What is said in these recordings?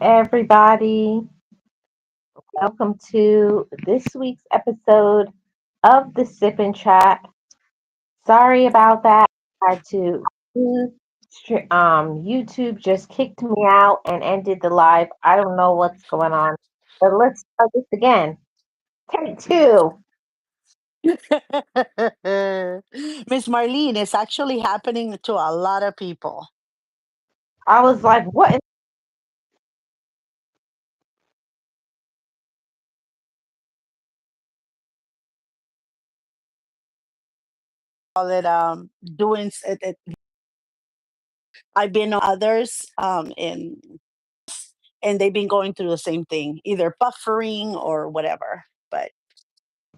everybody. Welcome to this week's episode of the Sip and Chat. Sorry about that. I had to YouTube just kicked me out and ended the live. I don't know what's going on. But let's start this again. Take two. Miss Marlene, it's actually happening to a lot of people. I was like, what in Call it I've been on others and they've been going through the same thing, either buffering or whatever. But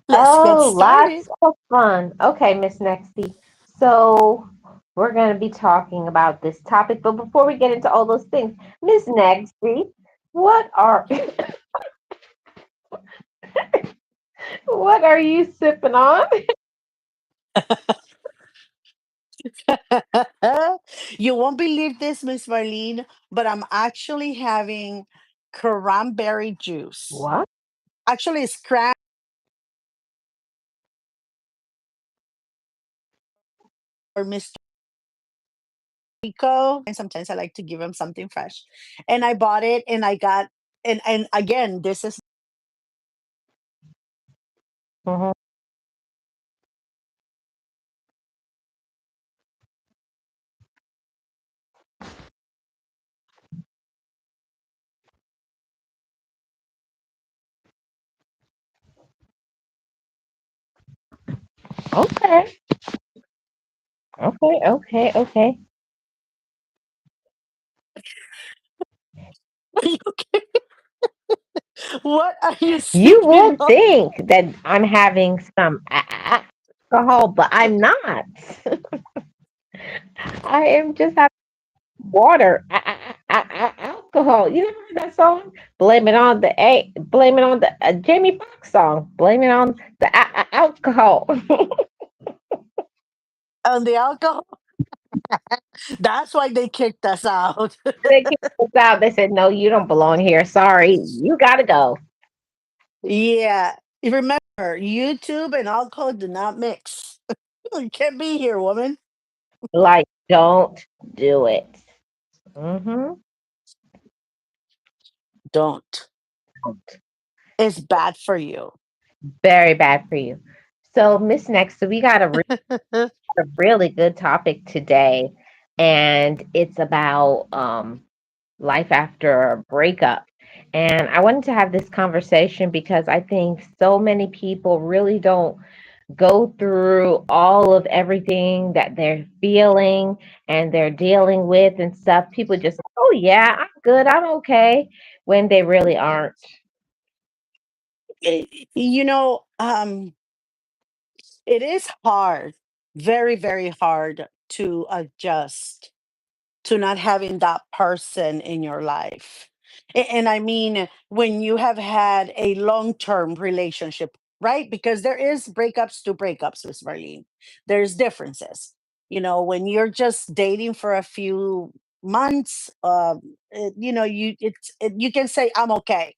let's get Oh, started. lots of fun. Okay, Miss Nexty. So we're going to be talking about this topic, but before we get into all those things, Miss Nexty, what are what are you sipping on? You won't believe this, Miss Marlene, but I'm actually having cranberry juice. What? Actually, it's cran or Mr. Rico. Sometimes I like to give him something fresh. And I bought it and I got and again, this is Hmm. Okay. Okay. Okay. Okay. what are you You sipping would on? think that I'm having some alcohol, but I'm not. I am just having water, alcohol. You never heard that song? Blame it on the Jamie Foxx song. Blame it on the alcohol. On the alcohol? That's why they kicked us out. They kicked us out. They said, "No, you don't belong here. Sorry, you gotta go." Yeah. Remember, YouTube and alcohol do not mix. You can't be here, woman. Like, don't do it. Mm-hmm. Don't. It's bad for you. Very bad for you. So, Miss Next, so we got a really good topic today, and it's about life after a breakup. And I wanted to have this conversation because I think so many people really don't go through all of everything that they're feeling and they're dealing with and stuff. People just, oh, yeah, I'm good, I'm okay, when they really aren't. Eh, you know, it is hard, very, very hard to adjust to not having that person in your life. And I mean, when you have had a long term relationship, right? Because there is breakups to breakups, Miss Marlene. There's differences. When you're just dating for a few months, you can say I'm okay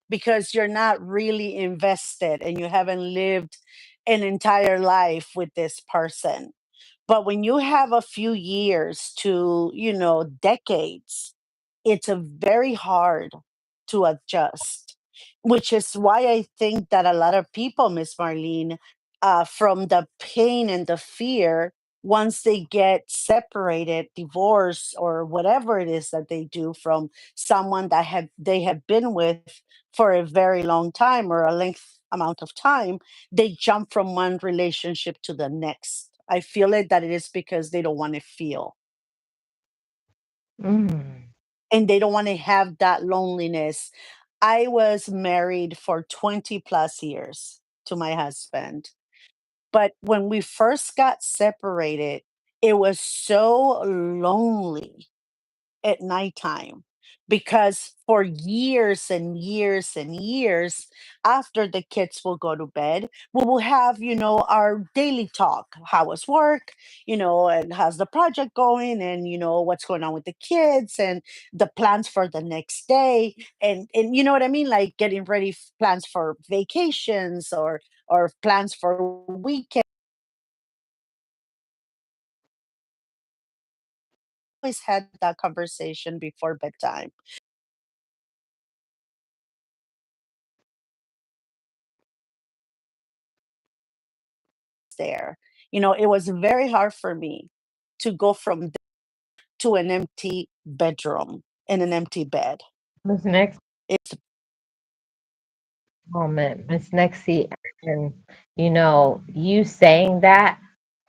because you're not really invested and you haven't lived an entire life with this person. But when you have a few years to, decades, it's a very hard to adjust, which is why I think that a lot of people, Miss Marlene, from the pain and the fear, once they get separated, divorced, or whatever it is that they do from someone that they have been with for a very long time or a length amount of time, they jump from one relationship to the next. I feel it that it is because they don't want to feel Mm. and they don't want to have that loneliness. I was married for 20 plus years to my husband. But when we first got separated, it was so lonely at nighttime because for years and years and years after the kids will go to bed, we will have, our daily talk. How was work? And how's the project going? And, what's going on with the kids and the plans for the next day. And you know what I mean? Like getting ready, plans for vacations or plans for weekends. Always had that conversation before bedtime there. It was very hard for me to go from to an empty bedroom and an empty bed. Miss Next It's moment, Miss Nexie, and you saying that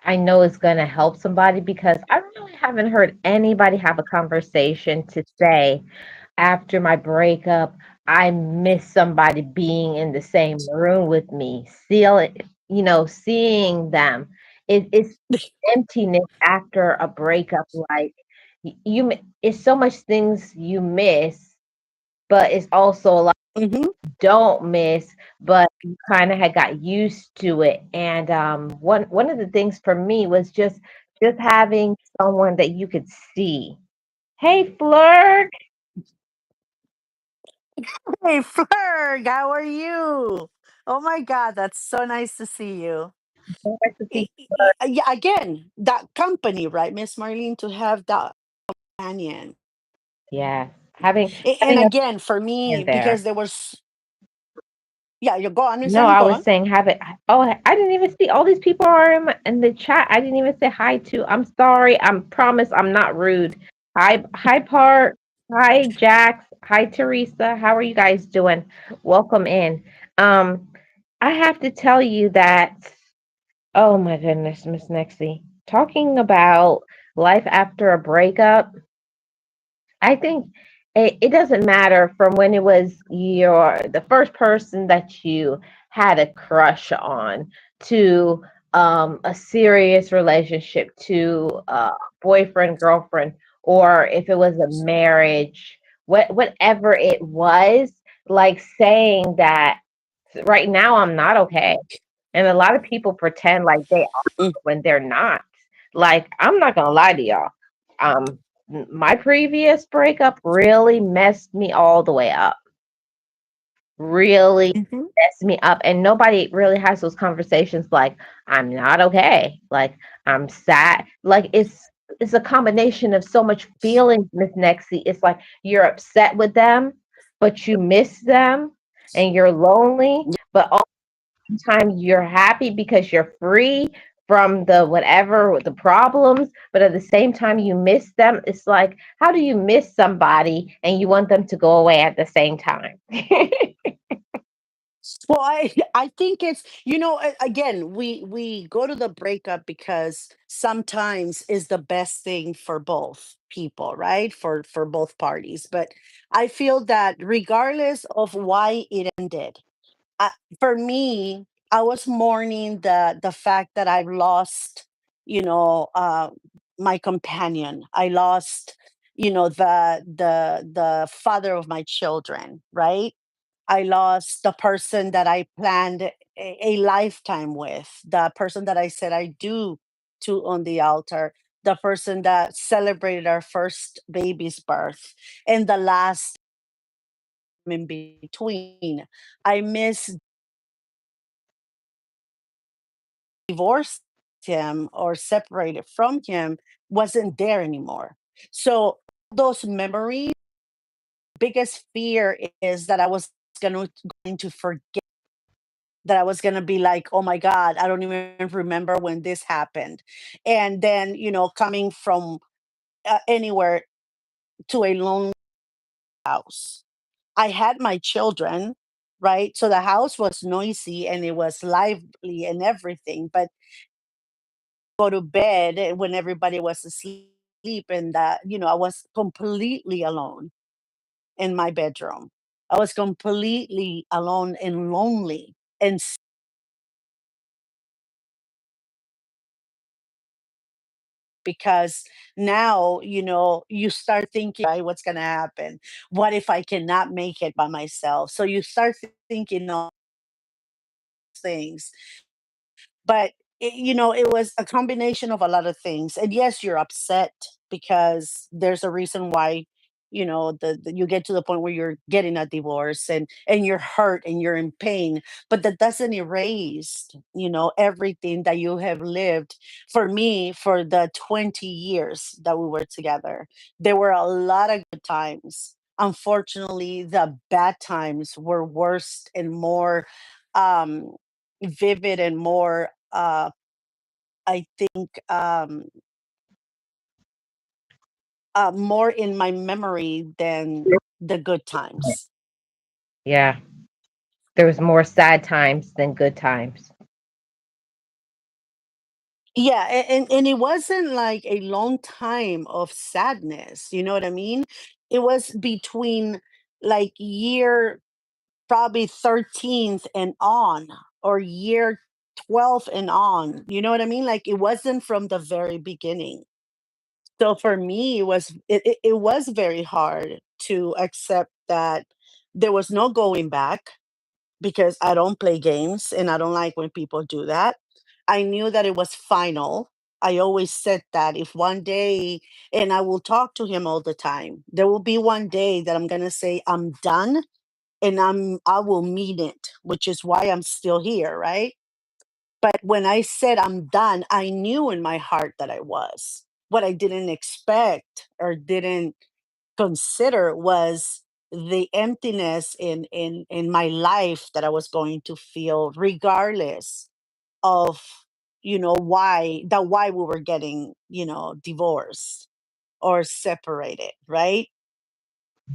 I know is going to help somebody because I really haven't heard anybody have a conversation to say after my breakup, I miss somebody being in the same room with me, seeing them. It's emptiness after a breakup. Like it's so much things you miss, but it's also a lot Mhm. you don't miss, but you kind of had got used to it. And one of the things for me was just having someone that you could see. Hey, Flirt. Hey, Flurg, how are you? Oh my God, that's so nice to see you. So nice to see. Yeah, again, that company, right, Miss Marlene, to have that companion. Yes, having And having a again, for me, in because there. there was, yeah, you go on, Miss No, Marlene, I go was on. saying have it. Oh, I didn't even see all these people are in the chat. I didn't even say hi to. I'm sorry. I'm promise I'm not rude. Hi, Park. Hi, Jax. Hi, Teresa. How are you guys doing? Welcome in. Um, I have to tell you that. Oh my goodness, Miss Nexie, talking about life after a breakup. I think it doesn't matter from when it was the first person that you had a crush on to a serious relationship to boyfriend, girlfriend, or if it was a marriage, whatever it was, like saying that right now I'm not okay. And a lot of people pretend like they are Mm, when they're not. Like, I'm not gonna lie to y'all. Um, my previous breakup really messed me all the way up. Really mhm, messed me up. And nobody really has those conversations like, I'm not okay. Like, I'm sad. Like it's a combination of so much feelings, Miss Nexie. It's like you're upset with them, but you miss them and you're lonely, but time you're happy because you're free from the whatever the problems, but at the same time you miss them. It's like, how do you miss somebody and you want them to go away at the same time? well, I think it's, again, we go to the breakup because sometimes is the best thing for both people, right? For both parties. But I feel that regardless of why it ended, uh, for me, I was mourning the fact that I lost, you know, uh, my companion. I lost, the father of my children, right? I lost the person that I planned a lifetime with, the person that I said I do to on the altar, the person that celebrated our first baby's birth, and the last in between. I miss divorced him or separated from him wasn't there anymore. So those memories, biggest fear is that I was going to forget, that I was going to be like, oh my God, I don't even remember when this happened. And then, coming from anywhere to a lonely house. I had my children, right? So the house was noisy and it was lively and everything, but go to bed when everybody was asleep, and that, I was completely alone in my bedroom. I was completely alone and lonely. And because now, you start thinking, right, what's going to happen? What if I cannot make it by myself? So you start thinking all things. But it was a combination of a lot of things. And yes, you're upset because there's a reason why, you get to the point where you're getting a divorce, and you're hurt and you're in pain. But that doesn't erase, everything that you have lived. For me, for the 20 years that we were together, there were a lot of good times. Unfortunately, the bad times were worse and more um vivid and more, I think, more in my memory than the good times. Yeah. There was more sad times than good times. Yeah, and it wasn't like a long time of sadness, you know what I mean? It was between, like, year probably 13th and on, or year 12 and on, you know what I mean? Like, it wasn't from the very beginning. So for me, it was very hard to accept that there was no going back, because I don't play games and I don't like when people do that. I knew that it was final. I always said that if one day, and I will talk to him all the time, there will be one day that I'm gonna say I'm done, and I will mean it, which is why I'm still here, right? But when I said I'm done, I knew in my heart that I was. What I didn't expect or didn't consider was the emptiness in my life that I was going to feel, regardless of, why we were getting, divorced or separated, right?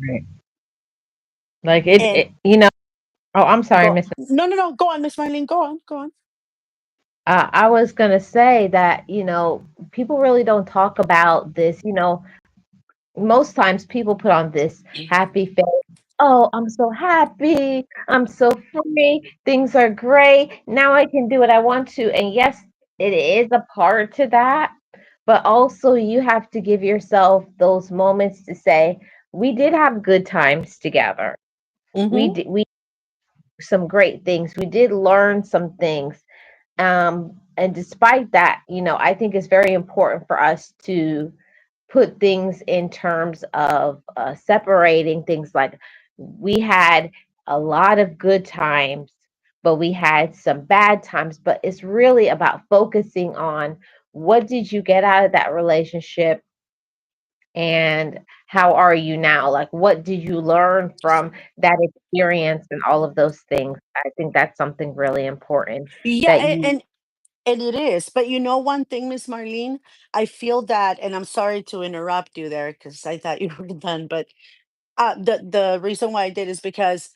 Right. Like it, And it you know, oh, I'm sorry, go Miss. no, no, no, go on, Miss Marlene, go on, go on. I was gonna say that, people really don't talk about this. Most times people put on this happy face. Oh, I'm so happy. I'm so free. Things are great. Now I can do what I want to. And yes, it is a part to that. But also, you have to give yourself those moments to say, we did have good times together. Hmm. We some great things. We did learn some things. And despite that, I think it's very important for us to put things in terms of separating things. Like, we had a lot of good times, but we had some bad times. But it's really about focusing on what did you get out of that relationship, and how are you now? Like, what did you learn from that experience and all of those things? I think that's something really important Yeah, that you. and it is. But one thing, Miss Marlene, I feel that, and I'm sorry to interrupt you there because I thought you were done, but the reason why I did is because,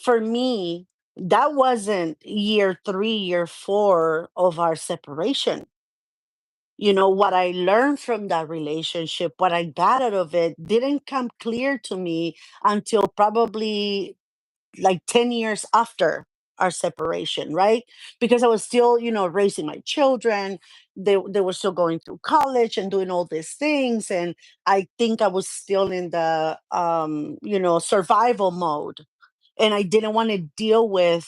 for me, that wasn't year 3, year 4 of our separation. What I learned from that relationship, what I got out of it, didn't come clear to me until probably like 10 years after our separation, right? Because I was still, raising my children. They were still going through college and doing all these things. And I think I was still in the, survival mode. And I didn't want to deal with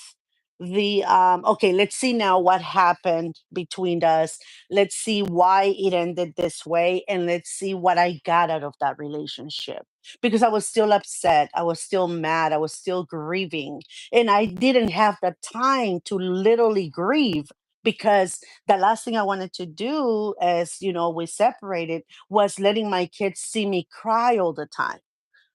the, okay, let's see now what happened between us. Let's see why it ended this way. And let's see what I got out of that relationship, because I was still upset. I was still mad. I was still grieving. And I didn't have the time to literally grieve, because the last thing I wanted to do, as we separated, was letting my kids see me cry all the time.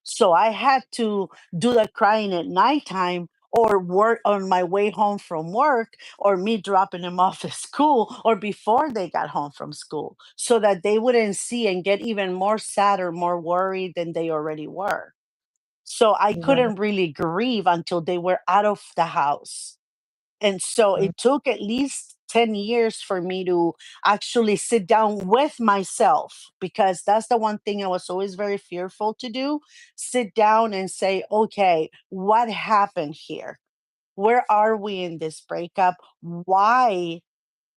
So I had to do the crying at nighttime, or work on my way home from work, or me dropping them off at school, or before they got home from school, so that they wouldn't see and get even more sad or more worried than they already were. So I Right. couldn't really grieve until they were out of the house. And so it took at least 10 years for me to actually sit down with myself, because that's the one thing I was always very fearful to do: sit down and say, okay, what happened here? Where are we in this breakup? Why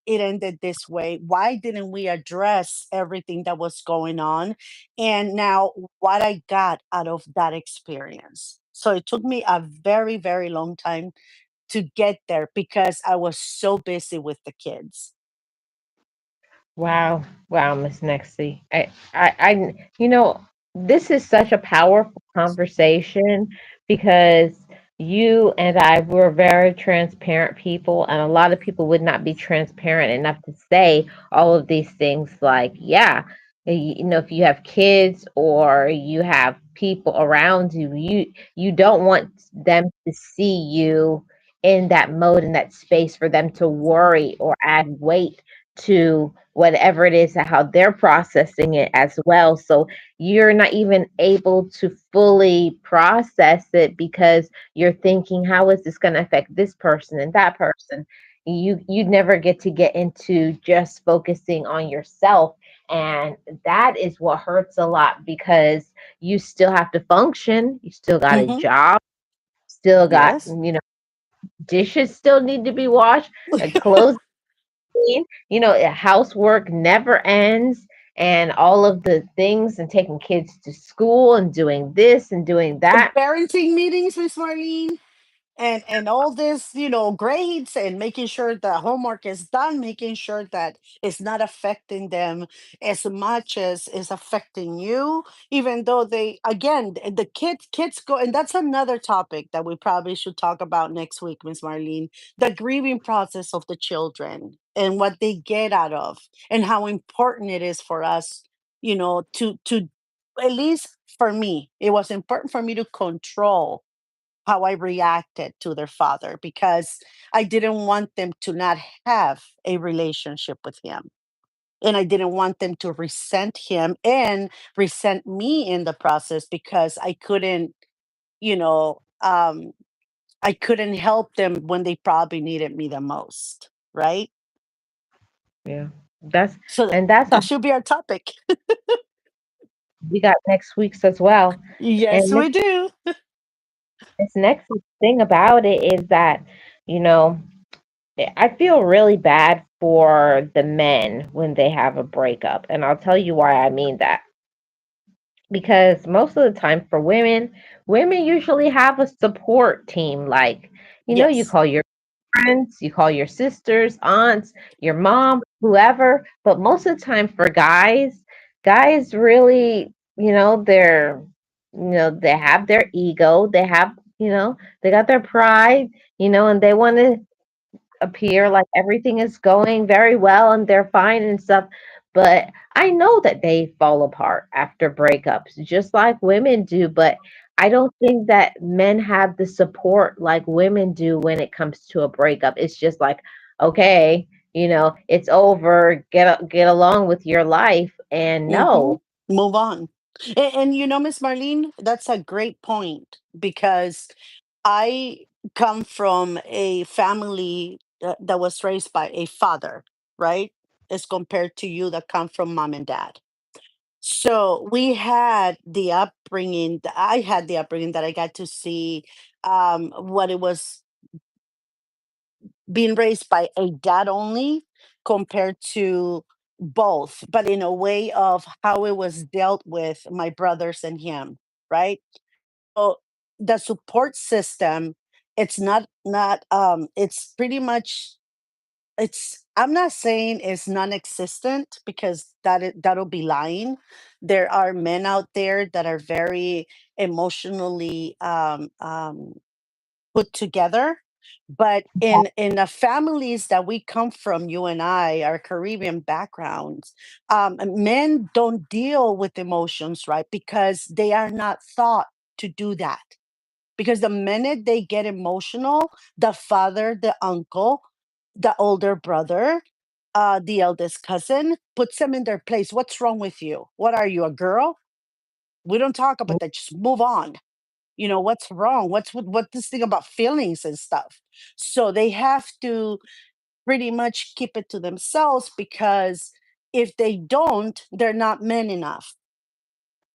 it ended this way? Why didn't we address everything that was going on? And now what I got out of that experience. So it took me a very, very long time to get there because I was so busy with the kids. Wow, wow, Miss Nexie. This is such a powerful conversation because you and I were very transparent people, and a lot of people would not be transparent enough to say all of these things. Like, yeah, if you have kids or you have people around you, you don't want them to see you in that mode, in that space for them to worry or add weight to whatever it is, how they're processing it as well. So you're not even able to fully process it because you're thinking, how is this going to affect this person and that person? You never get into just focusing on yourself. And that is what hurts a lot because you still have to function. You still got a Hmm. job, still got, Yes. dishes still need to be washed, clothes clean. Housework never ends, and all of the things and taking kids to school and doing this and doing And that. parenting meetings, Miss Marlene, and all this, grades, and making sure the homework is done, making sure that it's not affecting them as much as is affecting you, even though they, again, the kids go. And that's another topic that we probably should talk about next week, Miss Marlene. The grieving process of the children and what they get out of, and how important it is for us, to at least for me, it was important for me to control how I reacted to their father because I didn't want them to not have a relationship with him. And I didn't want them to resent him and resent me in the process because you know, um, I couldn't help them when they probably needed me the most. Right. Yeah, that's So and that's a that should be our topic. we got next week's as well. Yes, And we do. this next thing about it is that, you know, I feel really bad for the men when they have a breakup, and I'll tell you why I mean that. Because most of the time for women, women usually have a support team. Like, you Yes. call your friends, you call your sisters, aunts, your mom, whoever. But most of the time for guys, guys really, they have their ego, they got their pride, and they want to appear like everything is going very well and they're fine and stuff. But I know that they fall apart after breakups, just like women do. But I don't think that men have the support like women do when it comes to a breakup. It's just like, okay, it's over. Get along with your life. And Hmm. no, Move on. And Miss Marlene, that's a great point because I come from a family that was raised by a father, right? As compared to you that come from mom and dad. So we had the upbringing, I had the upbringing that I got to see what it was being raised by a dad only compared to both, but in a way of how it was dealt with my brothers and him, right? So the support system, it's pretty much, I'm not saying it's non-existent because that'll be lying. There are men out there that are very emotionally put together, but in the families that we come from, you and I, our Caribbean backgrounds, men don't deal with emotions, right? Because they are not thought to do that. Because the minute they get emotional, the father, the uncle, the older brother, the eldest cousin puts them in their place. What's wrong with you? What are you, a girl? We don't talk about that. Just move on. What's wrong? What's this thing about feelings and stuff? So they have to pretty much keep it to themselves because if they don't, they're not men enough,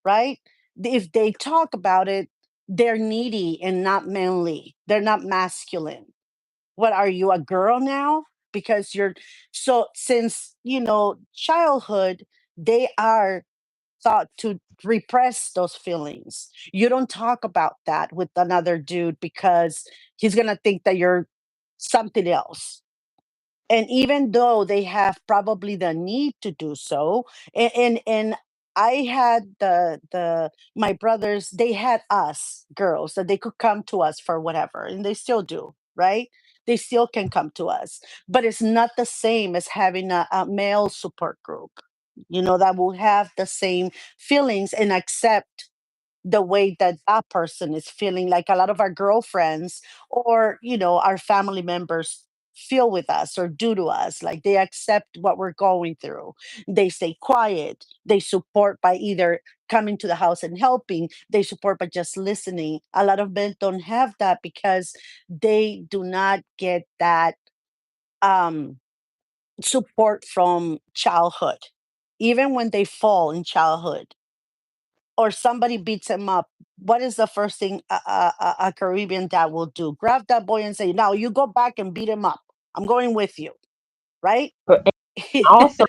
right? If they talk about it, they're needy and not manly. They're not masculine. What are you, a girl now? because you're so since childhood, they are thought to repress those feelings. You don't talk about that with another dude because he's going to think that you're something else. And even though they have probably the need to do so, and I had the my brothers, they had us girls that they could come to us for whatever, and they still do, right? They still can come to us, but it's not the same as having a male support group, that will have the same feelings and accept the way that that person is feeling, like a lot of our girlfriends or our family members feel with us or do to us. Like, they accept what we're going through, they stay quiet, they support by either coming to the house and helping, they support by just listening. A lot of men don't have that because they do not get that um support from childhood. Even when they fall in childhood or somebody beats him up, what is the first thing a Caribbean dad will do? Grab that boy and say, "Now you go back and beat him up. I'm going with you." Right? But also,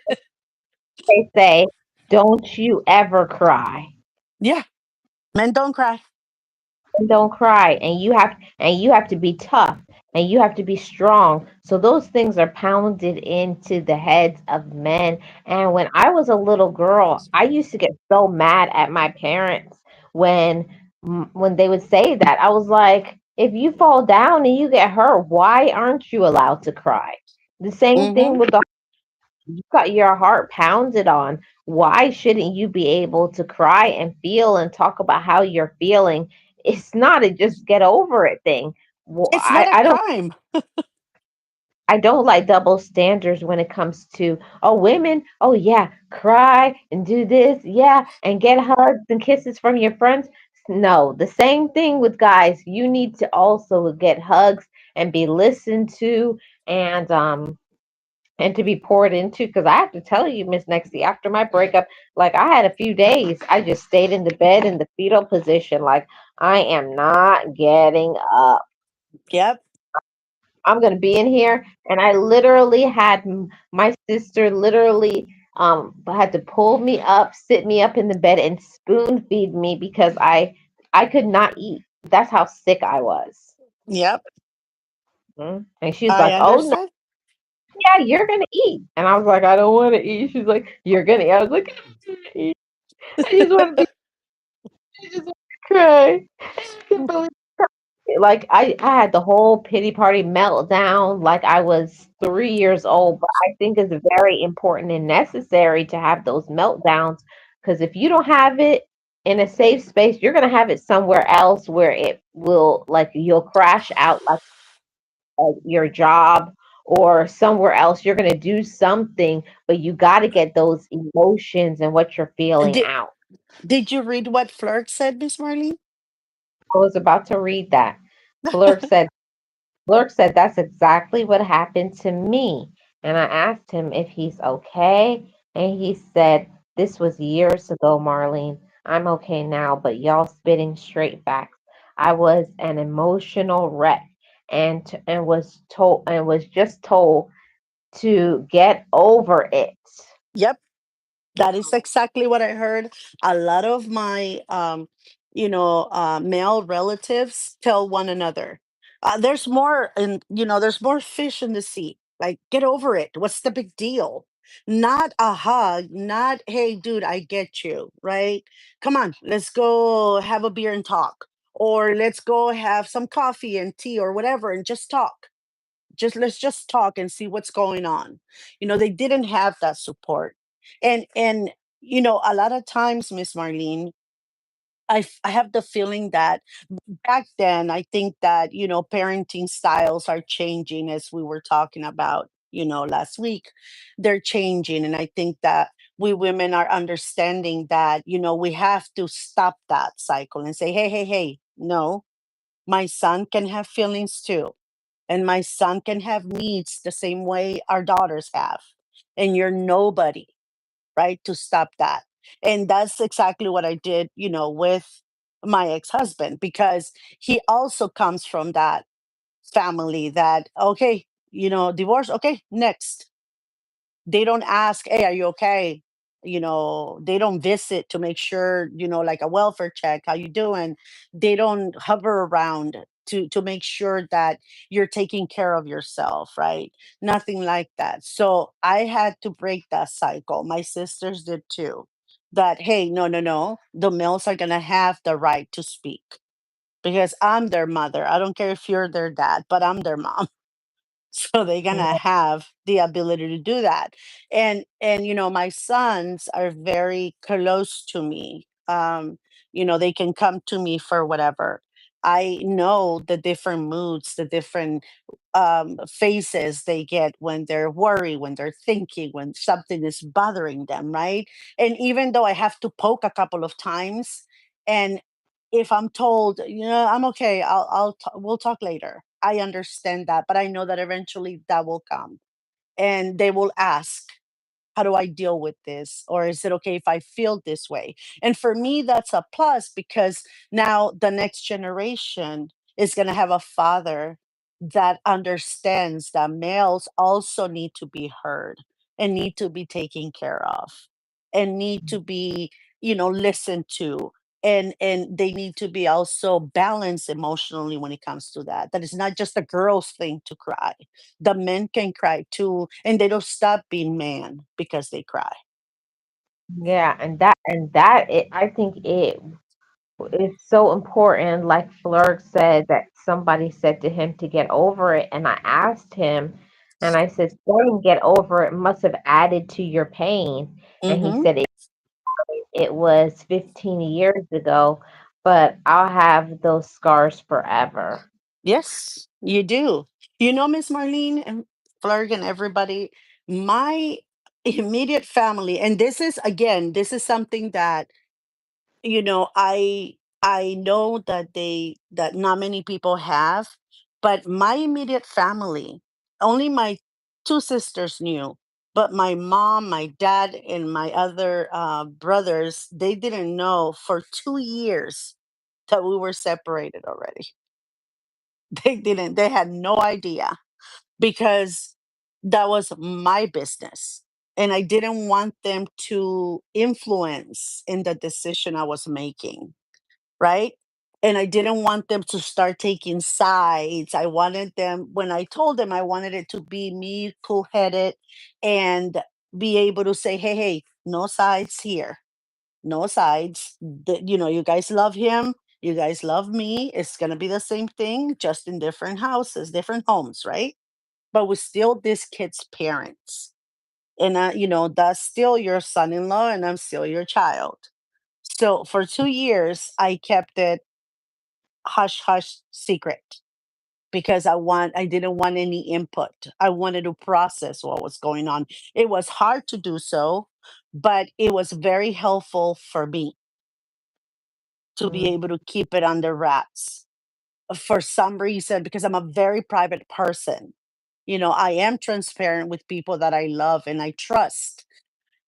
they say, don't you ever cry. Yeah. Men don't cry. And don't cry. And you have to be tough and you have to be strong. So those things are pounded into the heads of men. And when I was a little girl, I used to get so mad at my parents when when they would say that. I was like, if you fall down and you get hurt, why aren't you allowed to cry? The same Hmm. thing with the you got your heart pounded on. Why shouldn't you be able to cry and feel and talk about how you're feeling? It's not a just get over it thing. Well, It's not a I don't crime. like double standards when it comes to, oh, women, oh yeah, cry and do this, yeah, and get hugs and kisses from your friends. No, the same thing with guys. You need to also get hugs and be listened to, and to be poured into. Because I have to tell you, Miss Nexie, after my breakup, like I had a few days, I just stayed in the bed in the fetal position, like I am not getting up. Yep. I'm gonna be in here, and I literally had my sister literally had to pull me up, sit me up in the bed, and spoon feed me because I could not eat. That's how sick I was. Yep. And she's I like, "Oh no, understand. yeah, you're gonna eat," and I was like, "I don't want to eat." She's like, "You're gonna eat." I was like, "I don't wanna eat. I just want to be. I just want to cry." I can't believe like I had the whole pity party meltdown like I was 3 years old. But I think it's very important and necessary to have those meltdowns because if you don't have it in a safe space, you're gonna have it somewhere else where it will like you'll crash out like at your job or somewhere else. You're gonna do something, but you got to get those emotions and what you're feeling Did, out. did you read what Flirt said, Miss Marlene? I was about to read that. Flirk said Lurk said that's exactly what happened to me. And I asked him if he's okay. And he said, this was years ago, Marlene. I'm okay now, but y'all spitting straight facts. I was an emotional wreck and was just told to get over it. Yep. That is exactly what I heard. A lot of my, male relatives tell one another, "There's more, and there's more fish in the sea. Like, get over it. What's the big deal? Not a hug, not hey, dude, I get you, right? Come on, let's go have a beer and talk, or let's go have some coffee and tea or whatever, and just talk. Let's just talk and see what's going on." They didn't have that support. And a lot of times, Miss Marlene, I have the feeling that back then, I think that parenting styles are changing, as we were talking about last week. They're changing, and I think that we women are understanding that we have to stop that cycle and say, hey, hey, hey, no, my son can have feelings too, and my son can have needs the same way our daughters have, and you're nobody, right, to stop that. And that's exactly what I did with my ex-husband, because he also comes from that family that, okay, divorce. Okay, next. They don't ask, "Hey, are you okay?" They don't visit to make sure, like a welfare check, how you doing? They don't hover around to make sure that you're taking care of yourself, right? Nothing like that. So I had to break that cycle. My sisters did too. That, hey, no, no, no. The males are gonna have the right to speak because I'm their mother. I don't care if you're their dad, but I'm their mom. So they're gonna Yeah. have the ability to do that. And my sons are very close to me. They can come to me for whatever. I know the different moods, the different phases they get when they're worried, when they're thinking, when something is bothering them, right? And even though I have to poke a couple of times, and if I'm told, I'm okay, we'll talk later. I understand that, but I know that eventually that will come, and they will ask, how do I deal with this? Or is it okay if I feel this way? And for me, that's a plus because now the next generation is going to have a father that understands that males also need to be heard and need to be taken care of and need to be, listened to. And they need to be also balanced emotionally when it comes to that. That is not just a girl's thing to cry. The men can cry too, and they don't stop being man because they cry. Yeah, I think it is so important, like Flurk said, that somebody said to him to get over it. And I asked him, and I said, saying get over it must have added to your pain. And he Hmm. said it was 15 years ago, but I'll have those scars forever. Yes, you do. Miss Marlene and Flurg and everybody, my immediate family, and this is something that I know that not many people have, but my immediate family, only my two sisters knew, but my mom, my dad, and my other brothers, they didn't know for 2 years that we were separated already. They didn't. They had no idea because that was my business. And I didn't want them to influence in the decision I was making, right? And I didn't want them to start taking sides. I wanted them, when I told them, I wanted it to be me, cool headed, and be able to say, hey, hey, no sides here, no sides. You guys love him. You guys love me. It's going to be the same thing, just in different houses, different homes, right? But we're still this kid's parents. And, that's still your son in law, and I'm still your child. So for 2 years, I kept it hush hush secret because I didn't want any input. I wanted to process what was going on. It was hard to do so, but it was very helpful for me to be Mm. able to keep it under wraps for some reason because I'm a very private person. I am transparent with people that I love and I trust.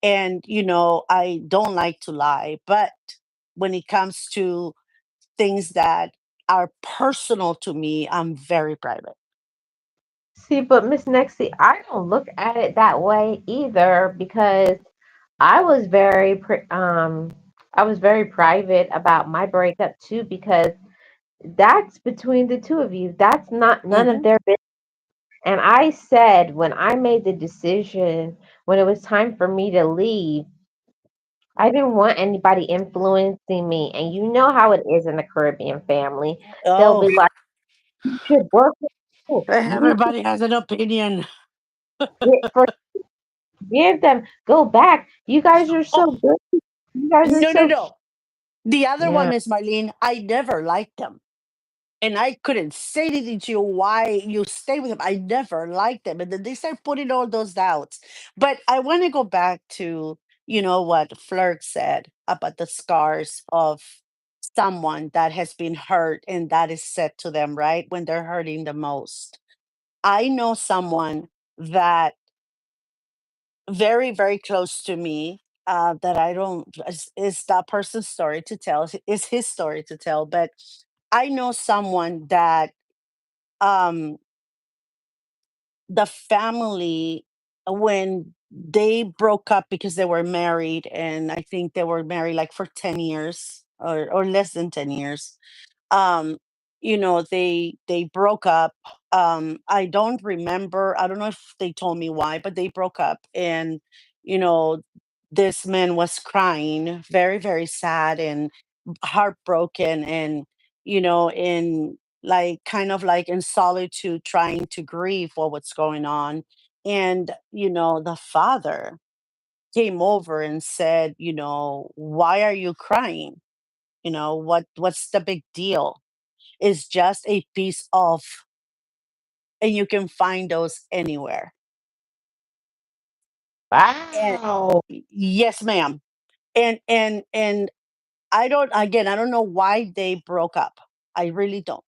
And I don't like to lie, but when it comes to things that are personal to me, I'm very private. See, but Miss Nexie, I don't look at it that way either because I was I was very private about my breakup too because that's between the two of you. That's not none of Hmm. their business. And I said when I made the decision, when it was time for me to leave, I didn't want anybody influencing me. And you know how it is in the Caribbean family. They'll Oh, be like, you should work with people. You should everybody has an opinion. forgive them. Go back. You guys are Oh, so good. You guys are no, no, so no. The other one, yeah. Miss Marlene, I never liked them. And I couldn't say anything to you why you stay with him. I never liked them. And then they start putting all those doubts. But I want to go back to, what Flirt said about the scars of someone that has been hurt and that is said to them, right? When they're hurting the most. I know someone that very, very close to me, that I don't, is that person's story to tell, is his story to tell. But I know someone that um the family, when they broke up because they were married, and I think they were married like for 10 years or less than 10 years. um they broke up. I don't remember, I don't know if they told me why, but they broke up. And you know this man was crying, very very sad and heartbroken, and in like kind of like in solitude, trying to grieve what was going on. And the father came over and said, why are you crying? What's the big deal? Is just a piece of, and you can find those anywhere. And Wow. yes, ma'am. And I don't know why they broke up. I really don't.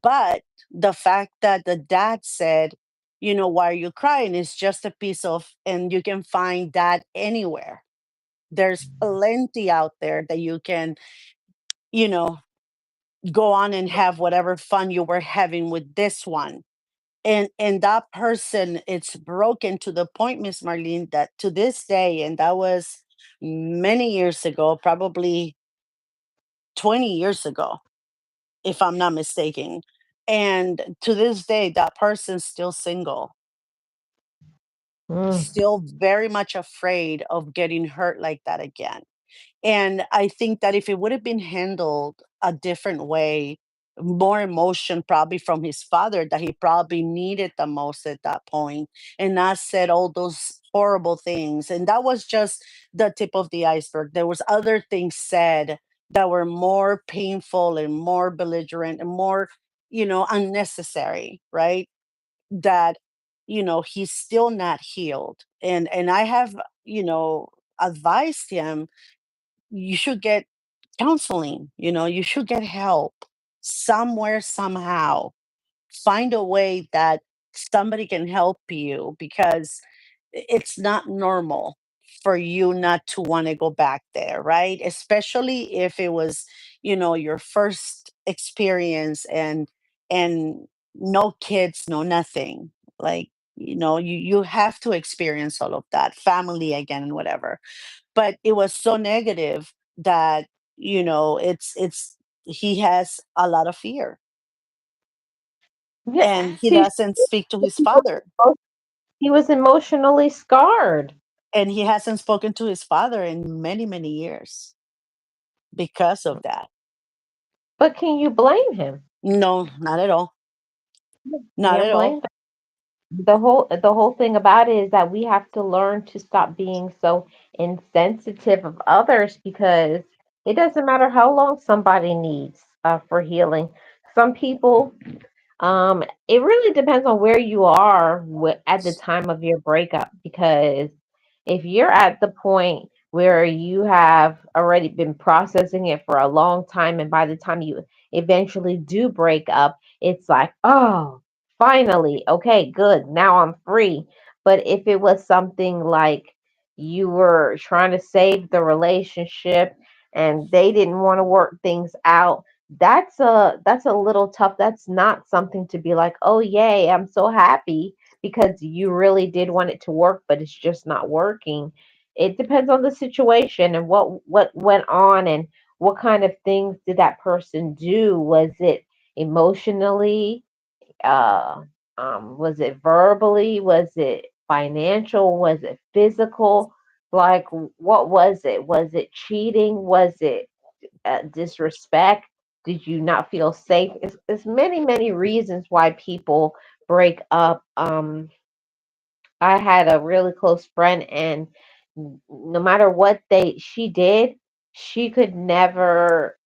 But the fact that the dad said, why are you crying, is just a piece of, and you can find that anywhere. There's plenty out there that you can, you know, go on and have whatever fun you were having with this one. And that person, it's broken to the point, Miss Marlene, that to this day, and that was many years ago, probably 20 years ago, if I'm not mistaken. And to this day, that person's still single, Mm. still very much afraid of getting hurt like that again. And I think that if it would have been handled a different way, more emotion probably from his father that he probably needed the most at that point, and not said all those horrible things. And that was just the tip of the iceberg. There was other things said that were more painful and more belligerent and more, unnecessary, right? That he's still not healed. And I have, advised him, you should get counseling, you should get help somewhere, somehow. Find a way that somebody can help you, because it's not normal for you not to want to go back there, right? Especially if it was, your first experience, and no kids, no nothing. Like, you have to experience all of that, family again and whatever. But it was so negative that, it's he has a lot of fear, Yeah, and he see, doesn't speak to his father, he was emotionally scarred. and he hasn't spoken to his father in many many years because of that. But can you blame him? No, not at all. You Not can't at blame all. him. The whole thing about it is that we have to learn to stop being so insensitive of others, because it doesn't matter how long somebody needs for healing. Some people, it really depends on where you are at the time of your breakup, because if you're at the point where you have already been processing it for a long time, and by the time you eventually do break up, it's like, oh, finally, okay, good, now I'm free. But if it was something like you were trying to save the relationship and they didn't want to work things out, that's a little tough. That's not something to be like, oh yay, I'm so happy, because you really did want it to work, but it's just not working. It depends on the situation and what went on, and what kind of things did that person do. Was it emotionally? Uh, was it verbally? Was it financial? Was it physical? Like, what was it? Was it cheating? Was it disrespect? Did you not feel safe? It's many, many reasons why people break up. I had a really close friend, and no matter what she did, she could never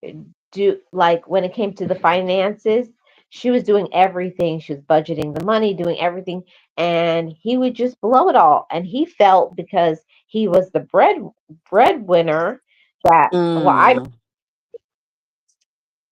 do, like, when it came to the finances, she was doing everything. She was budgeting the money, doing everything, and he would just blow it all. And he felt, because he was the breadwinner, that, well, I Mm,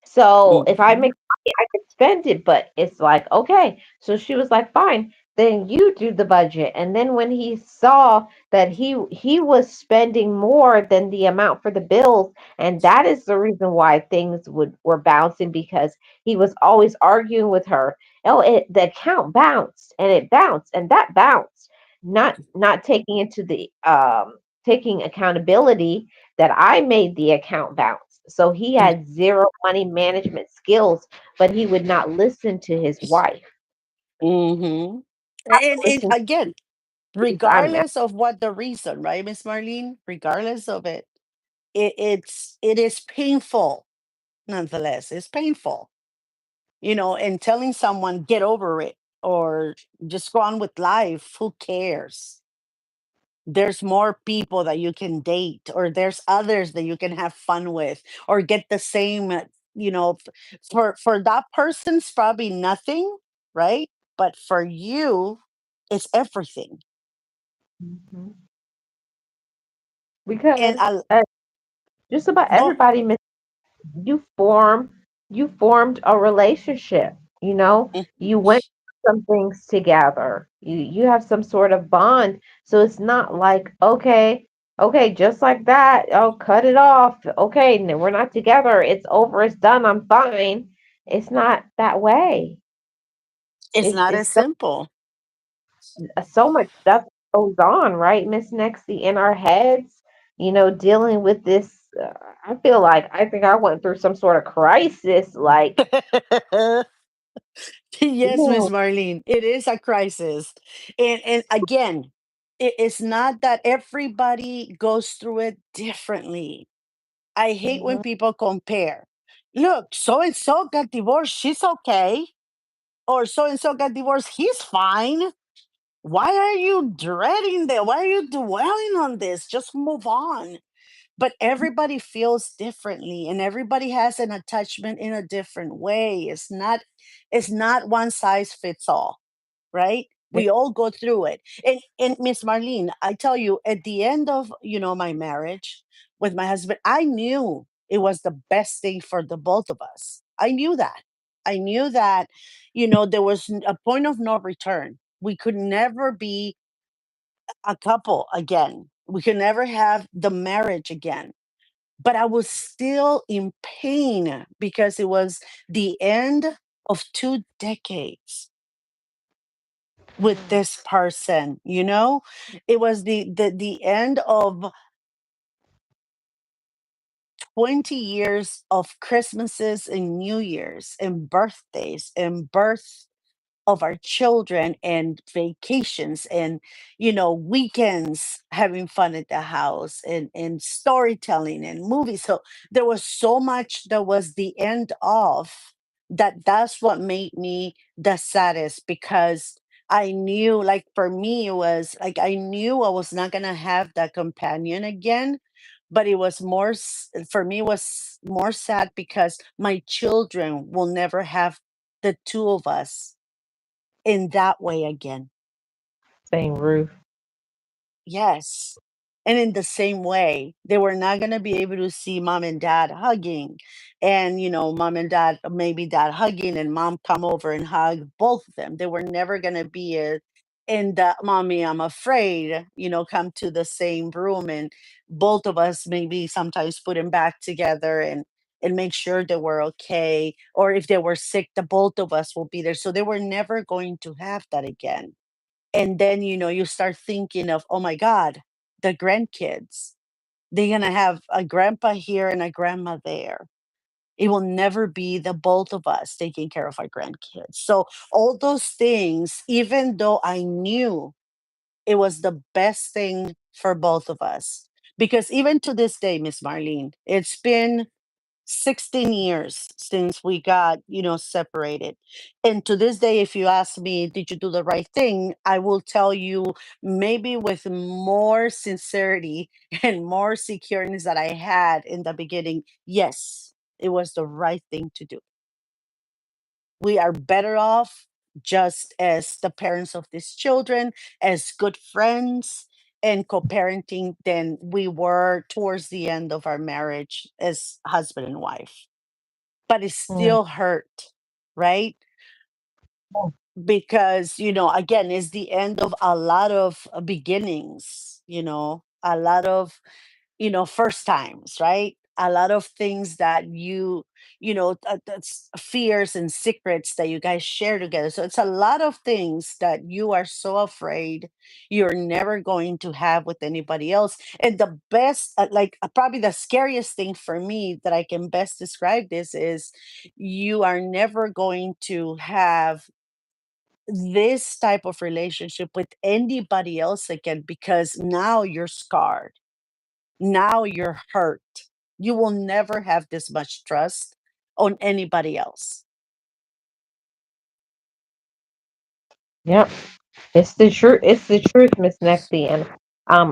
so if I mhm. make money, I could spend it, but it's like, okay. So she was like, fine. then you do the budget. And then when he saw that he was spending more than the amount for the bills, and that is the reason why things would were bouncing, because he was always arguing with her. Oh, the account bounced and it bounced and that bounced, not taking into the taking accountability that I made the account bounce. So he had zero money management skills, but he would not listen to his wife. Mm-hmm. And Listen to again, his, I'm regardless of what the reason, right, Miss Marlene? Regardless of it, it is painful. Nonetheless, it's painful. And telling someone get over it or just go on with life. Who cares? There's more people that you can date, or there's others that you can have fun with, or get the same. For that person's probably nothing, right? But for you, it's everything. Mhm. And Because I just about go. everybody, you form you formed a relationship. Mhm. You went through some things together. You have some sort of bond. So it's not like, okay, just like that, oh, cut it off. Okay, no, we're not together, it's over, it's done, I'm fine. It's not that way. It's it's not as it's so, simple. so much stuff goes on, right, Miss Nexie, in our heads, dealing with this. I feel like I think I went through some sort of crisis, like, Yes, Miss ooh, Marlene, it is a crisis. And again, it's not that everybody goes through it differently. I hate when mhm, people compare. Look, so and so got divorced, she's okay. Or so and so got divorced, he's fine. Why are you dreading that? Why are you dwelling on this? Just move on. But everybody feels differently, and everybody has an attachment in a different way. It's not one size fits all, right? yeah, We all go through it. And Miss Marlene, I tell you, at the end of my marriage with my husband, I knew it was the best thing for the both of us. I knew that. I knew that there was a point of no return. We could never be a couple again. We could never have the marriage again. But I was still in pain because it was the end of 2 decades with this person. It was the end of 20 years of Christmases and New Years and birthdays and birth of our children and vacations and weekends having fun at the house and storytelling and movies. So there was so much that was the end of that. That's what made me the saddest, because I knew, like, for me it was like I knew I was not going to have that companion again. But it was for me, it was more sad because my children will never have the two of us in that way again. same roof. Yes. And in the same way, they were not going to be able to see mom and dad hugging, and, mom and dad, maybe dad hugging and mom come over and hug both of them. They were never going to be in the mommy, I'm afraid, come to the same room, and both of us maybe sometimes put them back together and make sure they were okay. Or if they were sick, the both of us will be there. So they were never going to have that again. And then you start thinking of, oh my god, the grandkids, they're going to have a grandpa here and a grandma there. It will never be the both of us taking care of our grandkids. So all those things, even though I knew it was the best thing for both of us, because even to this day, Miss Marlene, it's been 16 years since we got, separated. And to this day, if you ask me, did you do the right thing? I will tell you, maybe with more sincerity and more secureness that I had in the beginning, yes, it was the right thing to do. We are better off just as the parents of these children, as good friends and co-parenting, than we were towards the end of our marriage as husband and wife. But it Mm. still hurt, right? because again, it's the end of a lot of beginnings, a lot of first times, right? A lot of things that that's fears and secrets that you guys share together. So it's a lot of things that you are so afraid you're never going to have with anybody else. And the best, probably the scariest thing for me that I can best describe this is you are never going to have this type of relationship with anybody else again because now you're scarred. Now you're hurt. You will never have this much trust on anybody else. Yep. It's the truth. It's the truth, Miss Nexie. And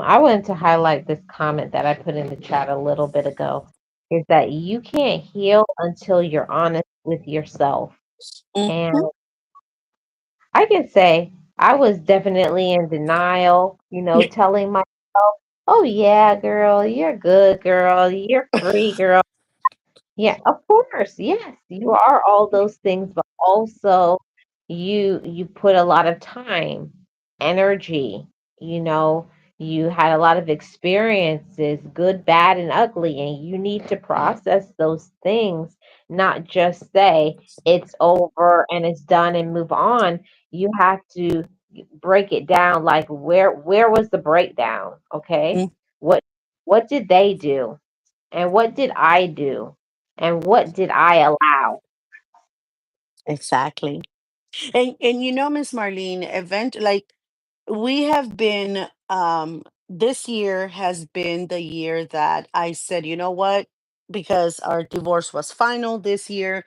I wanted to highlight this comment that I put in the chat a little bit ago. Is that you can't heal until you're honest with yourself. And Mhm. I can say I was definitely in denial, telling myself, oh, yeah, girl, you're good, girl, you're free, girl. Yeah, of course. Yes, you are all those things, but also you put a lot of time, energy, you know, you had a lot of experiences, good, bad, and ugly, and you need to process those things, not just say it's over and it's done and move on. You have to break it down like where was the breakdown, okay? Mm, What what did they do? And what did I do? And what did I allow? exactly. And Miss Marlene, we have been this year has been the year that I said, you know what? Because our divorce was final this year,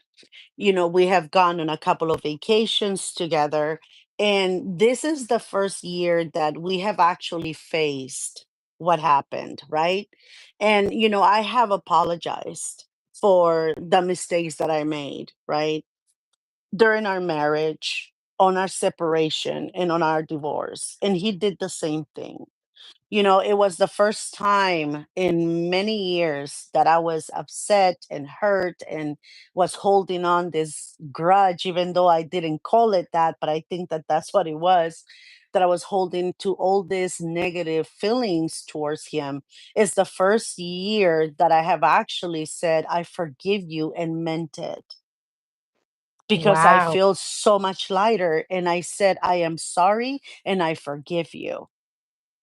we have gone on a couple of vacations together. And this is the first year that we have actually faced what happened, right? And, I have apologized for the mistakes that I made, right? During our marriage, on our separation, and on our divorce. And he did the same thing. It was the first time in many years that I was upset and hurt and was holding on this grudge, even though I didn't call it that, but I think that that's what it was. That I was holding to all these negative feelings towards him. It's the first year that I have actually said, I forgive you and meant it because I Wow. feel so much lighter. And I said, I am sorry and I forgive you.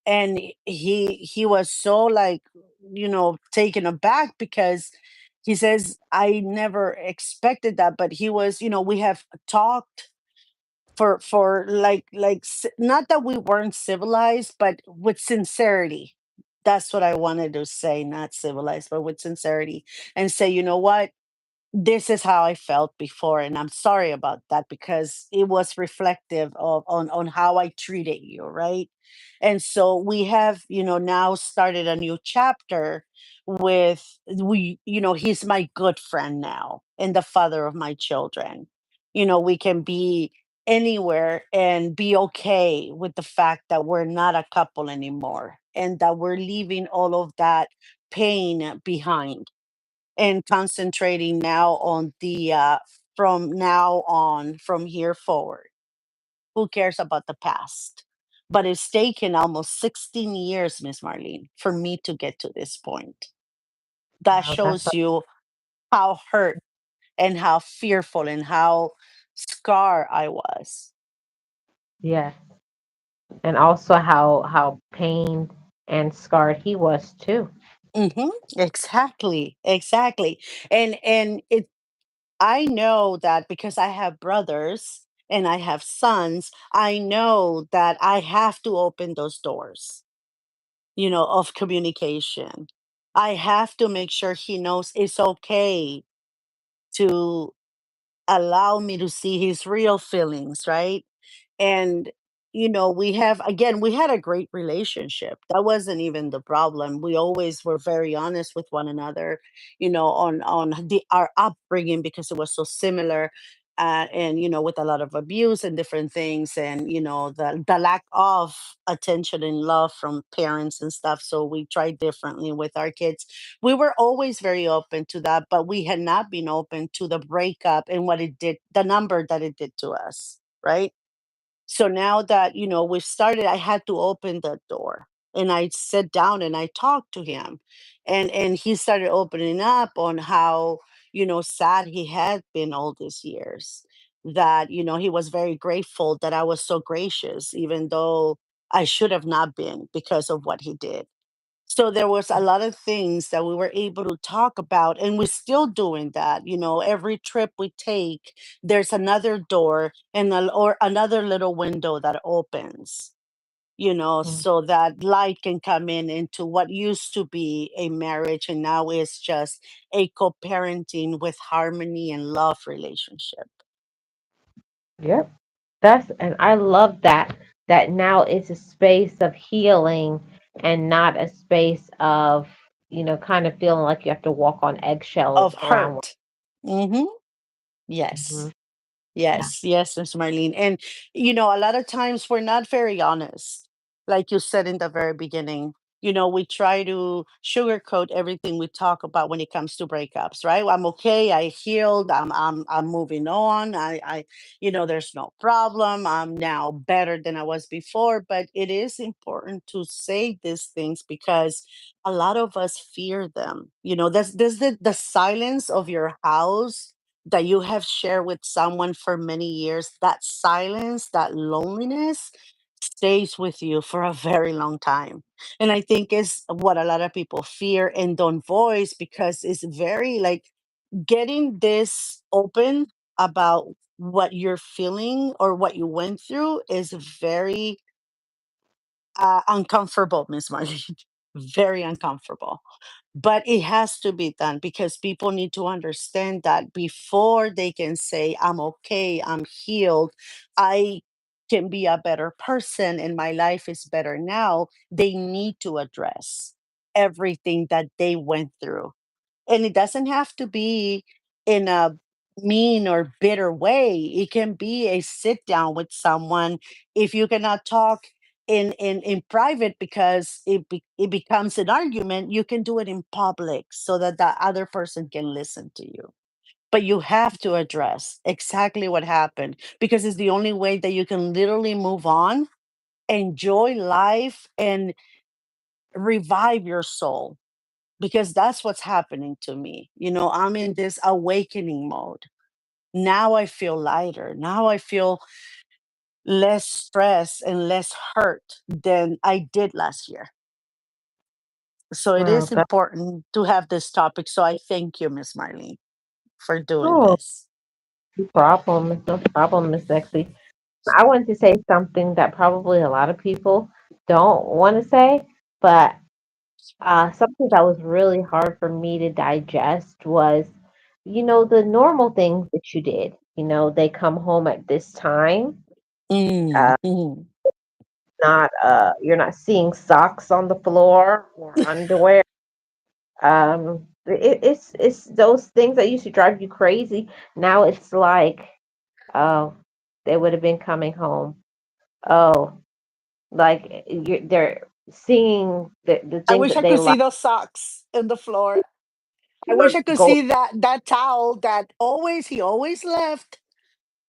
And he was so like taken aback because he says I never expected that, but he was, we have talked for not that we weren't civilized, but with sincerity. That's what I wanted to say, not civilized, but with sincerity, and say, you know what, this is how I felt before, and I'm sorry about that because it was reflective of on how I treated you, right? And so we have, now started a new chapter with he's my good friend now and the father of my children. We can be anywhere and be okay with the fact that we're not a couple anymore and that we're leaving all of that pain behind and concentrating now on the from now on, from here forward. Who cares about the past? But it's taken almost 16 years, Miss Marlene, for me to get to this point. That Wow, shows you how hurt and how fearful and how scar I was. yes. And also how pained and scarred he was too. Hmm. Exactly, exactly. And I know that because I have brothers and I have sons, I know that I have to open those doors, of communication. I have to make sure he knows it's okay to allow me to see his real feelings, right? And we had a great relationship. That wasn't even the problem. We always were very honest with one another, on the our upbringing because it was so similar. And with a lot of abuse and different things, and the lack of attention and love from parents and stuff, so we tried differently with our kids. We were always very open to that, but we had not been open to the breakup and what it did, the number that it did to us, right? So now that, we've started, I had to open the door and I sat down and I talked to him. And he started opening up on how, sad he had been all these years. That, he was very grateful that I was so gracious, even though I should have not been because of what he did. So there was a lot of things that we were able to talk about, and we're still doing that. Every trip we take, there's another door or another little window that opens, Mm. so that light can come in into what used to be a marriage and now is just a co-parenting with harmony and love relationship. Yep. And I love that now it's a space of healing and not a space of, kind of feeling like you have to walk on eggshells Of around. hurt. Hmm. Mhm. Yes. Yeah. Yes, yes, Miss Marlene. And a lot of times we're not very honest. Like you said in the very beginning, we try to sugarcoat everything we talk about when it comes to breakups, right? I'm okay, I healed, I'm moving on. There's no problem. I'm now better than I was before. But it is important to say these things because a lot of us fear them. There's the silence of your house that you have shared with someone for many years, that silence, that loneliness stays with you for a very long time. And I think is what a lot of people fear and don't voice because it's very like getting this open about what you're feeling or what you went through is very uncomfortable, Miss Marlene. Very uncomfortable, but it has to be done because people need to understand that before they can say, I'm okay, I'm healed, I can be a better person, and my life is better now, they need to address everything that they went through. And it doesn't have to be in a mean or bitter way. It can be a sit down with someone. If you cannot talk in private because it becomes an argument, you can do it in public so that the other person can listen to you. But you have to address exactly what happened because it's the only way that you can literally move on, enjoy life, and revive your soul, because that's what's happening to me. I'm in this awakening mode. Now I feel lighter. Now I feel less stress and less hurt than I did last year. So it Wow. is important to have this topic. So I thank you, Miss Marlene, for doing Oh, this. no problem. It's no problem, Miss Lexi. I wanted to say something that probably a lot of people don't want to say, but something that was really hard for me to digest was, the normal things that you did. They come home at this time. Mm, mhm. Not you're not seeing socks on the floor or underwear. It's those things that used to drive you crazy. Now it's like, oh, they would have been coming home. Oh, like they're seeing the I things wish that I they could see like. those socks in the floor. I wish I could Go, see that towel that always he always left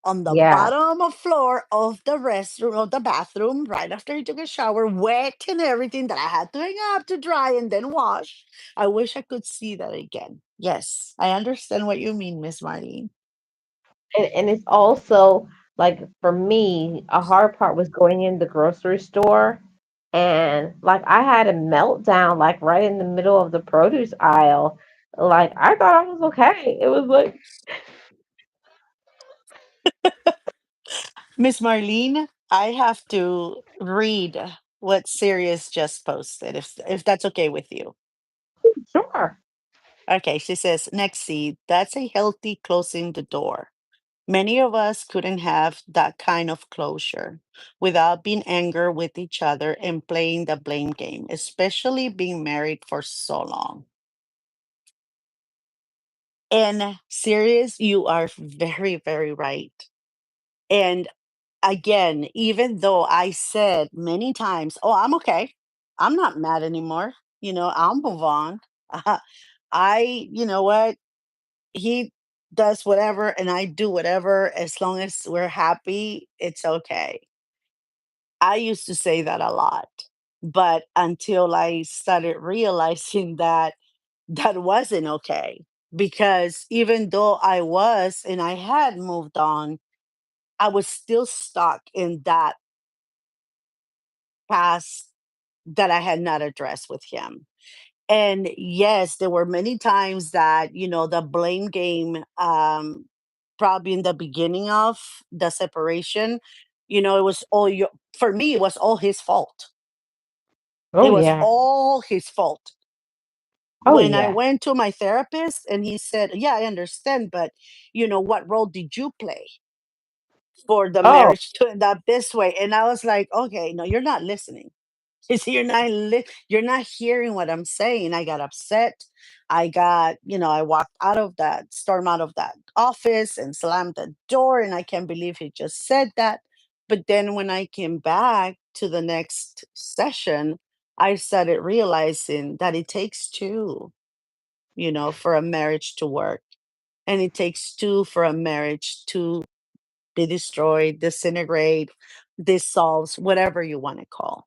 on the yeah, bottom of floor of the restroom of the bathroom right after he took a shower, wet and everything that I had to hang up to dry and then wash. I wish I could see that again. Yes, I understand what you mean, Miss Marlene. and it's also like for me, a hard part was going in the grocery store, and like I had a meltdown like right in the middle of the produce aisle. Like I thought I was okay. It was like, Miss Marlene, I have to read what Sirius just posted, if that's okay with you. sure. Okay, she says, next seed, that's a healthy closing the door. Many of us couldn't have that kind of closure without being angry with each other and playing the blame game, especially being married for so long. And serious, you are very, very right. And again, even though I said many times, oh, I'm okay. I'm not mad anymore. I'll move on. You know what? He does whatever and I do whatever. As long as we're happy, it's okay. I used to say that a lot, but until I started realizing that that wasn't okay, because even though I was and I had moved on, I was still stuck in that past that I had not addressed with him. And yes, there were many times that, the blame game, probably in the beginning of the separation, it was all your, for me, it was all his fault. Oh It was yeah. all his fault. Oh When I yeah. went to my therapist and he said, "Yeah, I understand, but what role did you play for the Oh. marriage to end up this way?" And I was like, "Okay, no, you're not listening. You see, you're not hearing what I'm saying." I got upset. I walked out of that, storm out of that office and slammed the door. And I can't believe he just said that. But then when I came back to the next session, I started realizing that it takes two, for a marriage to work. And it takes two for a marriage to be destroyed, disintegrate, dissolves, whatever you want to call.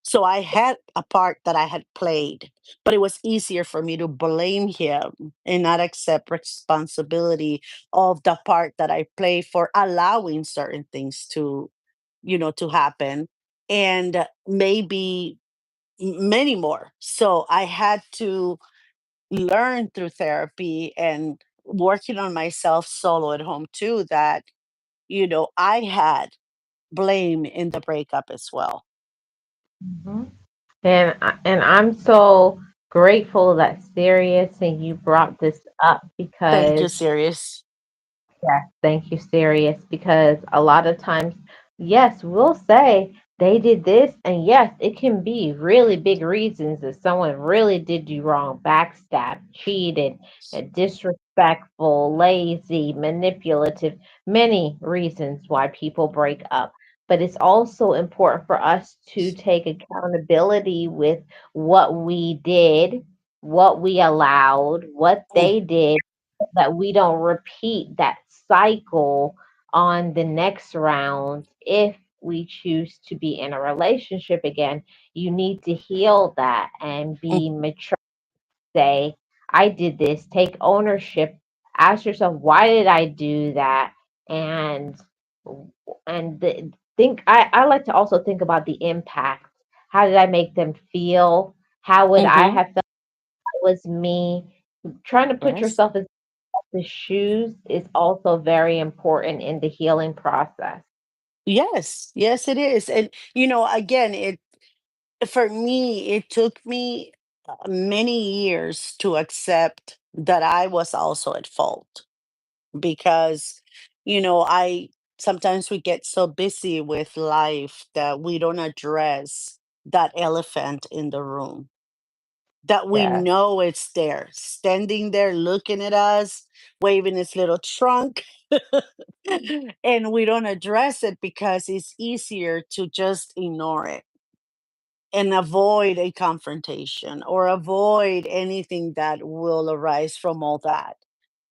So I had a part that I had played, but it was easier for me to blame him and not accept responsibility of the part that I play for allowing certain things to happen, and maybe many more. So I had to learn through therapy and working on myself solo at home too, that I had blame in the breakup as well. Mhm. And I'm so grateful that Sirius and you brought this up Thank you, because serious. yes, thank you, Sirius, because a lot of times, yes, we'll say they did this, and yes, it can be really big reasons that someone really did you wrong, backstab, cheated, disrespectful, lazy, manipulative, many reasons why people break up. But it's also important for us to take accountability with what we did, what we allowed, what Mm, they did, that we don't repeat that cycle on the next round. If we choose to be in a relationship again, you need to heal that and mm, be mature. Say, I did this, take ownership, ask yourself, why did I do that? And think I like to also think about the impact. How did I make them feel? How would I mhm. have felt if it was me? Trying to put Yes. yourself in the shoes is also very important in the healing process. Yes. Yes, it is. And again, it for me, it took me many years to accept that I was also at fault, because I sometimes we get so busy with life that we don't address that elephant in the room, that we Yes. know it's there, standing there looking at us, waving its little trunk. And we don't address it because it's easier to just ignore it and avoid a confrontation or avoid anything that will arise from all that.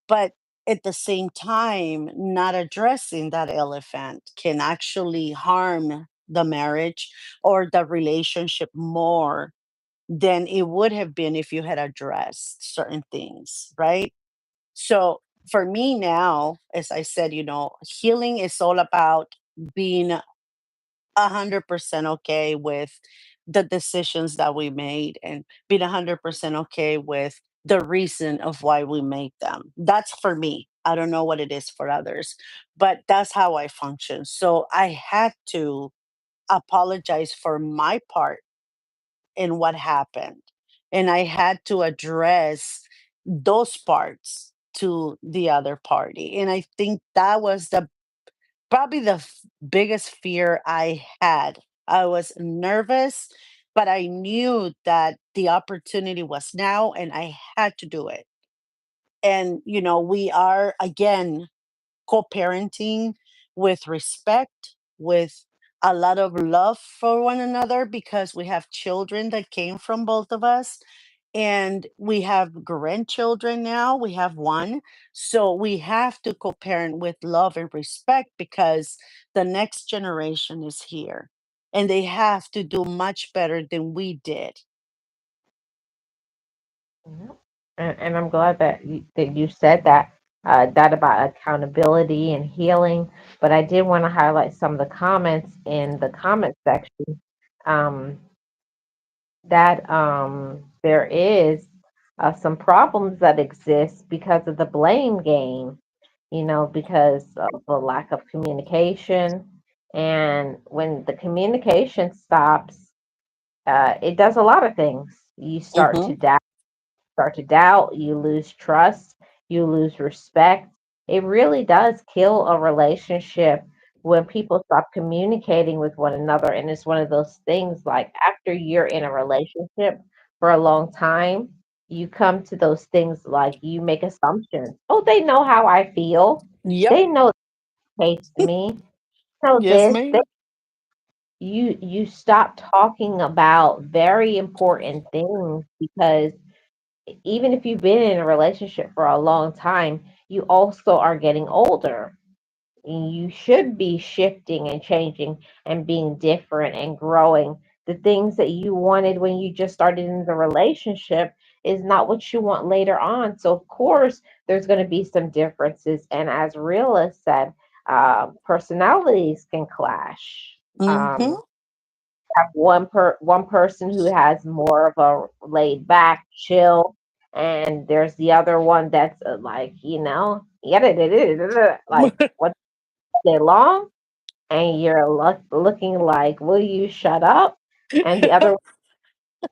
But at the same time, not addressing that elephant can actually harm the marriage or the relationship more than it would have been if you had addressed certain things, right? So for me now, as I said, healing is all about being 100% okay with the decisions that we made, and being 100% okay with the reason of why we made them. That's for me. I don't know what it is for others, but that's how I function. So I had to apologize for my part in what happened. And I had to address those parts to the other party. And I think that was the probably the biggest fear I had. I was nervous, but I knew that the opportunity was now and I had to do it. And, we are again co parenting with respect, with a lot of love for one another, because we have children that came from both of us. And we have grandchildren now. We have one. So we have to co parent with love and respect because the next generation is here. and they have to do much better than we did. Yep. And I'm glad that you said that, that about accountability and healing. But I did want to highlight some of the comments in the comment section, um, that there is some problems that exist because of the blame game, because of the lack of communication. And when the communication stops, it does a lot of things. You Hmm. start to doubt, you lose trust, you lose respect. It really does kill a relationship when people stop communicating with one another. And it's one of those things like after you're in a relationship for a long time, you come to those things like you make assumptions. Oh, they know how I feel. Yep. They know they hate me. Know Yes, this. ma'am. You stop talking about very important things because even if you've been in a relationship for a long time, you also are getting older. You should be shifting and changing and being different and growing. The things that you wanted when you just started in the relationship is not what you want later on. So, of course, there's going to be some differences. And as Real said, personalities can clash. Hmm. Have one person who has more of a laid back, chill, and there's the other one that's like, like what day long, and you're looking like, will you shut up? And the other,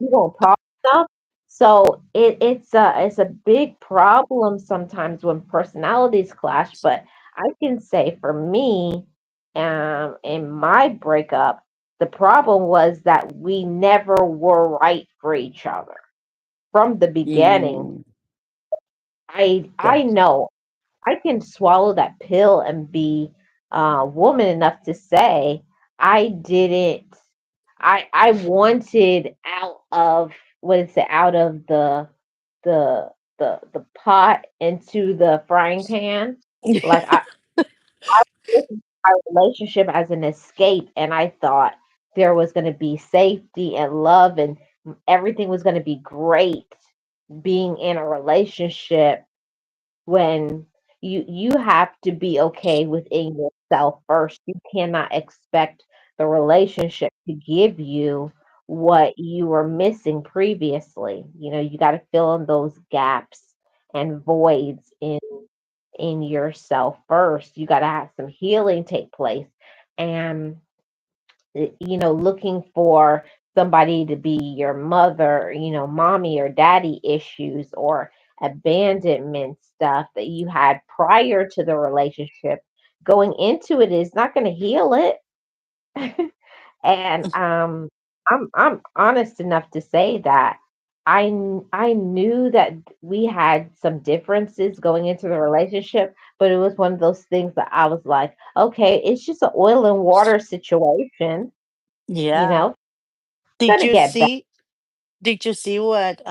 you don't talk enough. So it's a big problem sometimes when personalities clash. But I can say for me, in my breakup, the problem was that we never were right for each other from the beginning. Mm, I yes. know I can swallow that pill and be woman enough to say I didn't. I wanted out of, what is it, out of the the pot into the frying pan. Like I looked at our relationship as an escape, and I thought there was going to be safety and love, and everything was going to be great being in a relationship. When you have to be okay within yourself first. You cannot expect the relationship to give you what you were missing previously. You got to fill in those gaps and voids in yourself first. You got to have some healing take place. And looking for somebody to be your mother, mommy or daddy issues or abandonment stuff that you had prior to the relationship, going into it is not going to heal it. And I'm honest enough to say that I knew that we had some differences going into the relationship, but it was one of those things that I was like, okay, it's just an oil and water situation, you Yeah. know, Did gonna you get better. see did you see what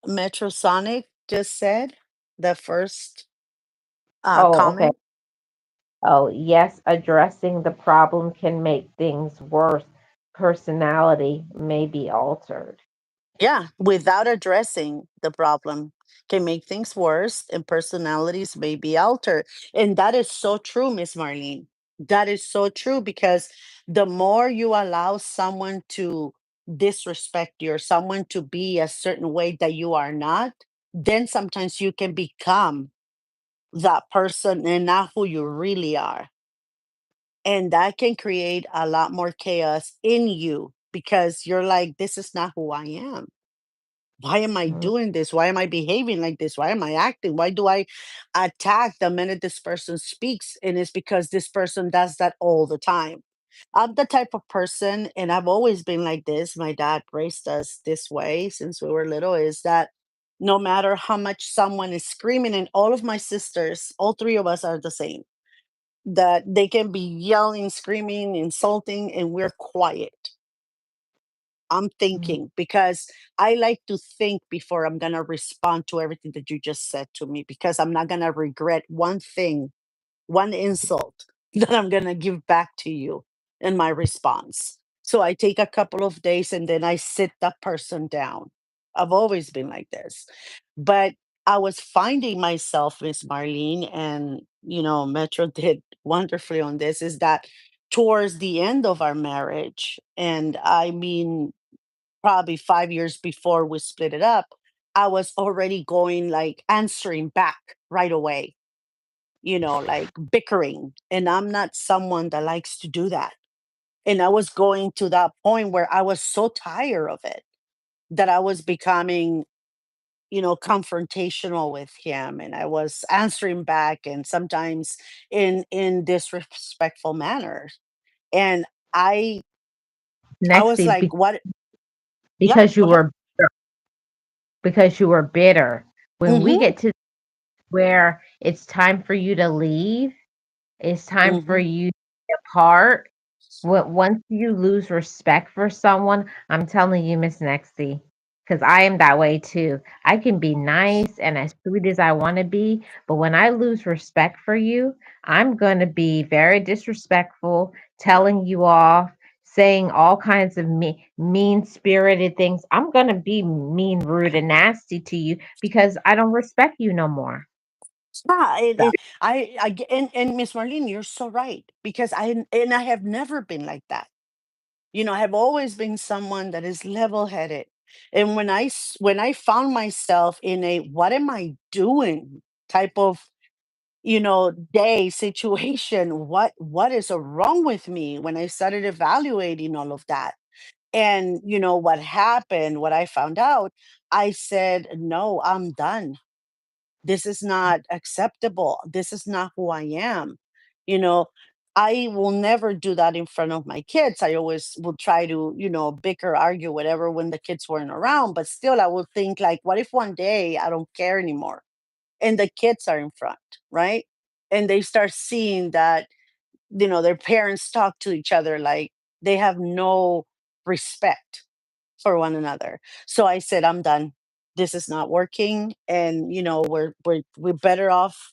Metrosonic just said? The first Oh, okay. comment? Oh, yes, addressing the problem can make things worse. Personality may be altered. Yeah, without addressing the problem can make things worse and personalities may be altered. And that is so true, Miss Marlene. That is so true because the more you allow someone to disrespect you or someone to be a certain way that you are not, then sometimes you can become that person and not who you really are. And that can create a lot more chaos in you because you're like, this is not who I am. Why am I Mhm. doing this? Why am I behaving like this? Why am I acting? Why do I attack the minute this person speaks? And it's because this person does that all the time. I'm the type of person, and I've always been like this. My dad raised us this way since we were little, is that no matter how much someone is screaming, and all of my sisters, all three of us are the same, that they can be yelling, screaming, insulting, and we're quiet. I'm Mhm. thinking because I like to think before I'm going to respond to everything that you just said to me because I'm not going to regret one thing, one insult that I'm going to give back to you in my response. So I take a couple of days and then I sit that person down. I've always been like this. But I was finding myself, Miss Marlene, and Metro did wonderfully on this, is that towards the end of our marriage, and I mean probably 5 years before we split it up, I was already going like answering back right away, like bickering. And I'm not someone that likes to do that. And I was going to that point where I was so tired of it that I was becoming, confrontational with him, and I was answering back, and sometimes in disrespectful manners. And I I was Nexty, like, what? Yeah, because go you ahead. were because you were bitter. When we Mhm. get to where it's time for you to leave, it's time for Mhm. you to depart. Once you lose respect for someone, I'm telling you, Miss Nexty, because I am that way too. I can be nice and as sweet as I want to be, but when I lose respect for you, I'm going to be very disrespectful, telling you off, saying all kinds of mean spirited things. I'm going to be mean, rude, and nasty to you because I don't respect you no more. Yeah, So, and Miss Marlene, you're so right, because I have never been like that. I have always been someone that is level-headed. And when I found myself in a what am I doing type of, day situation, what is wrong with me, when I started evaluating all of that. And what happened, what I found out, I said, "No, I'm done. This is not acceptable. This is not who I am." You know, I will never do that in front of my kids. I always will try to, bicker, argue, whatever when the kids weren't around. But still, I would think, like, what if one day I don't care anymore and the kids are in front, right? And they start seeing that, their parents talk to each other like they have no respect for one another. So I said, I'm done. This is not working. And we're better off.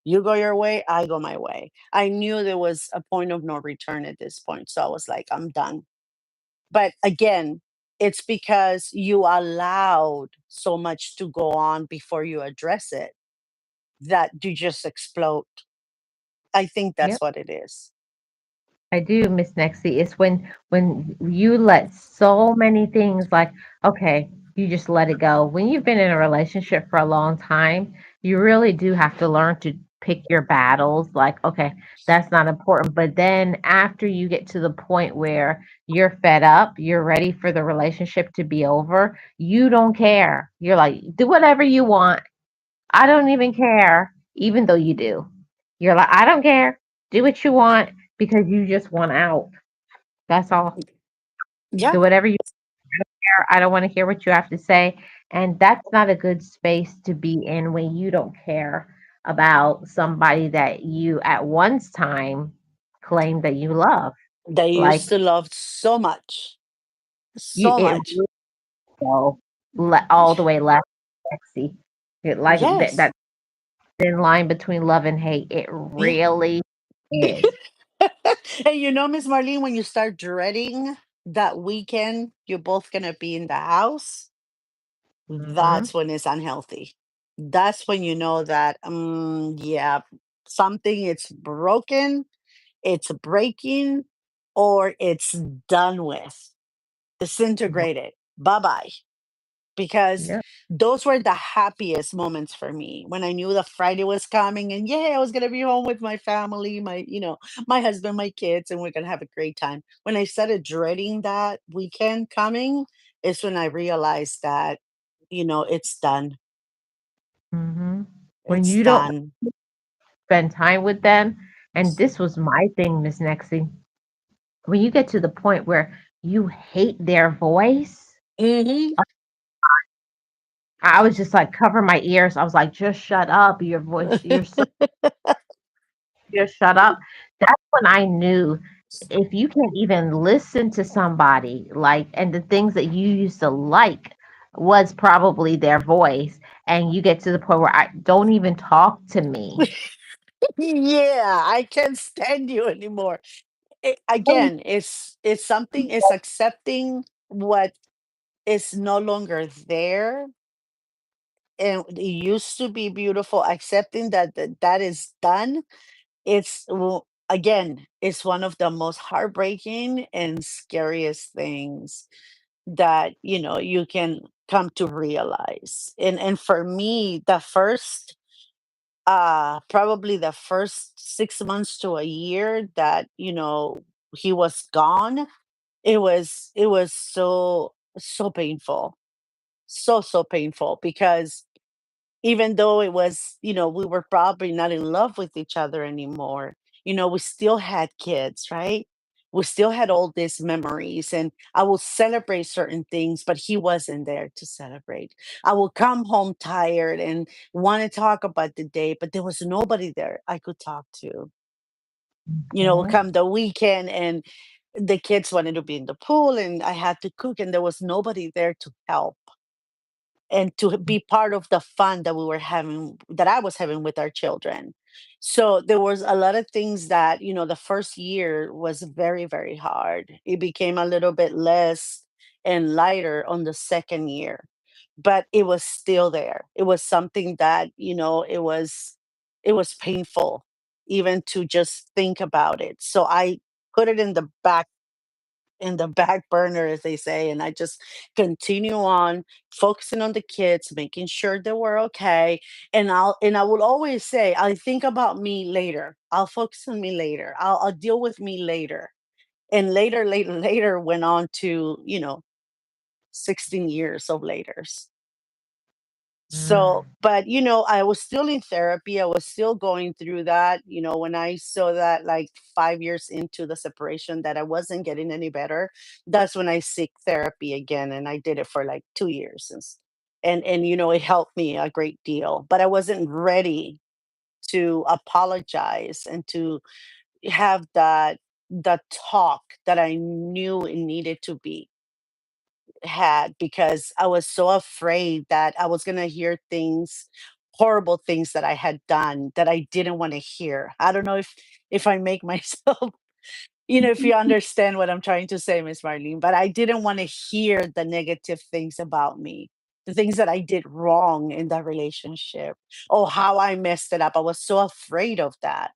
You go your way, I go my way. I knew there was a point of no return at this point. So I was like, I'm done. But again, it's because you allowed so much to go on before you address it that you just explode. I think yep. that's what it is. I do, Miss Nexie. It's when you let so many things like, okay, you just let it go. When you've been in a relationship for a long time, you really do have to learn to pick your battles. Like, okay, that's not important. But then after you get to the point where you're fed up, you're ready for the relationship to be over, you don't care. You're like, do whatever you want. I don't even care, even though you do. You're like, I don't care. Do what you want because you just want out. That's all. Yeah, Do whatever you care. I don't want to hear what you have to say. And that's not a good space to be in when you don't care about somebody that you at once time claimed that you love. they Like used to love so much, you, so it much. really go all the way left, sexy. Like Yes. that thin line between love and hate. It Yeah. really is. And Miss Marlene, when you start dreading that weekend, you're both gonna be in the house, Hmm. that's when it's unhealthy. That's when you know that, yeah, something it's broken, it's breaking, or it's done with, disintegrated. Bye bye. Because Yeah. those were the happiest moments for me, when I knew that Friday was coming and yeah, I was gonna be home with my family, my husband, my kids, and we're gonna have a great time. When I started dreading that weekend coming, is when I realized that, it's done. Hmm. When It's you don't done. spend time with them, and this was my thing, Miss Nexie, when you get to the point where you hate their voice, Hmm. I was just like, cover my ears. I was like, just shut up. Your voice, you're so just shut up. That's when I knew if you can't even listen to somebody, like, and the things that you used to like was probably their voice, and you get to the point where I don't even talk to me. Yeah, I can't stand you anymore. Again, it's something, it's accepting what is no longer there, and it used to be beautiful, accepting that that is done. It's again, it's one of the most heartbreaking and scariest things that you can come to realize. And for me, the first probably the first 6 months to a year that he was gone, it was so painful, so painful, because even though it was, we were probably not in love with each other anymore, we still had kids, right? We still had all these memories, and I will celebrate certain things, but he wasn't there to celebrate. I will come home tired and want to talk about the day, but there was nobody there I could talk to. Mhm. Come the weekend, and the kids wanted to be in the pool, and I had to cook, and there was nobody there to help and to be part of the fun that I was having with our children. So there was a lot of things that, the first year was very, very hard. It became a little bit less and lighter on the second year, but it was still there. It was something that, it was painful even to just think about it. So I put it in the back burner, as they say, and I just continue on focusing on the kids, making sure that we're okay. And I will always say, I think about me later. I'll focus on me later. I'll deal with me later. And later, later, later went on to 16 years of laters. So, Mm. but I was still in therapy. I was still going through that. When I saw that, like 5 years into the separation, that I wasn't getting any better, that's when I seek therapy again. And I did it for like 2 years. And it helped me a great deal. But I wasn't ready to apologize and to have that talk that I knew it needed to be had, because I was so afraid that I was going to hear things, horrible things that I had done that I didn't want to hear. I don't know if I make myself, if you understand what I'm trying to say, Miss Marlene, but I didn't want to hear the negative things about me, the things that I did wrong in that relationship, or how I messed it up. I was so afraid of that.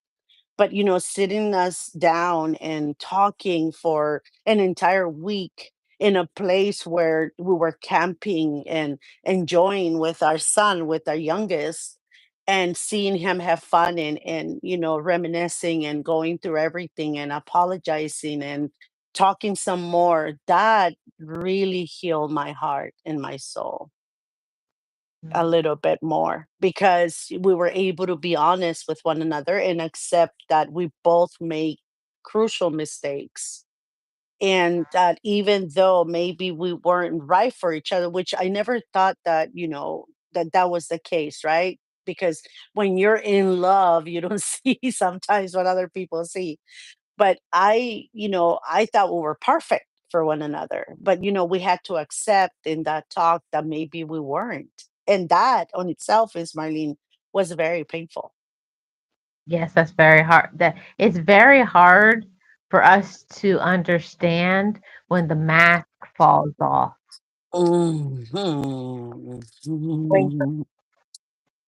But sitting us down and talking for an entire week in a place where we were camping and enjoying with our son, with our youngest, and seeing him have fun, and reminiscing and going through everything and apologizing and talking some more, that really healed my heart and my soul a Mm. little bit more, because we were able to be honest with one another and accept that we both make crucial mistakes, and that even though maybe we weren't right for each other, which I never thought that that was the case, right? Because when you're in love, you don't see sometimes what other people see. But I thought we were perfect for one another. But we had to accept in that talk that maybe we weren't. And that on itself, is Marlene, was very painful. Yes, that's very hard. That it's very hard for us to understand when the mask falls off. When Mhm.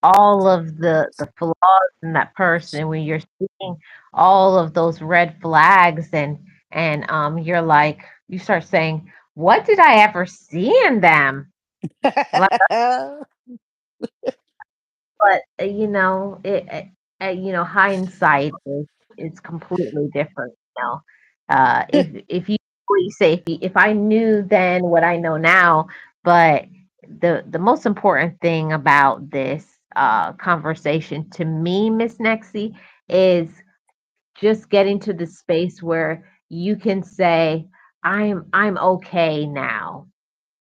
all of the flaws in that person, when you're seeing all of those red flags, and you're like, you start saying, "What did I ever see in them?" But, hindsight is completely different, you know? If you what you say, if I knew then what I know now, but the most important thing about this, conversation to me, Miss Nexie, is just getting to the space where you can say, "I'm okay now,"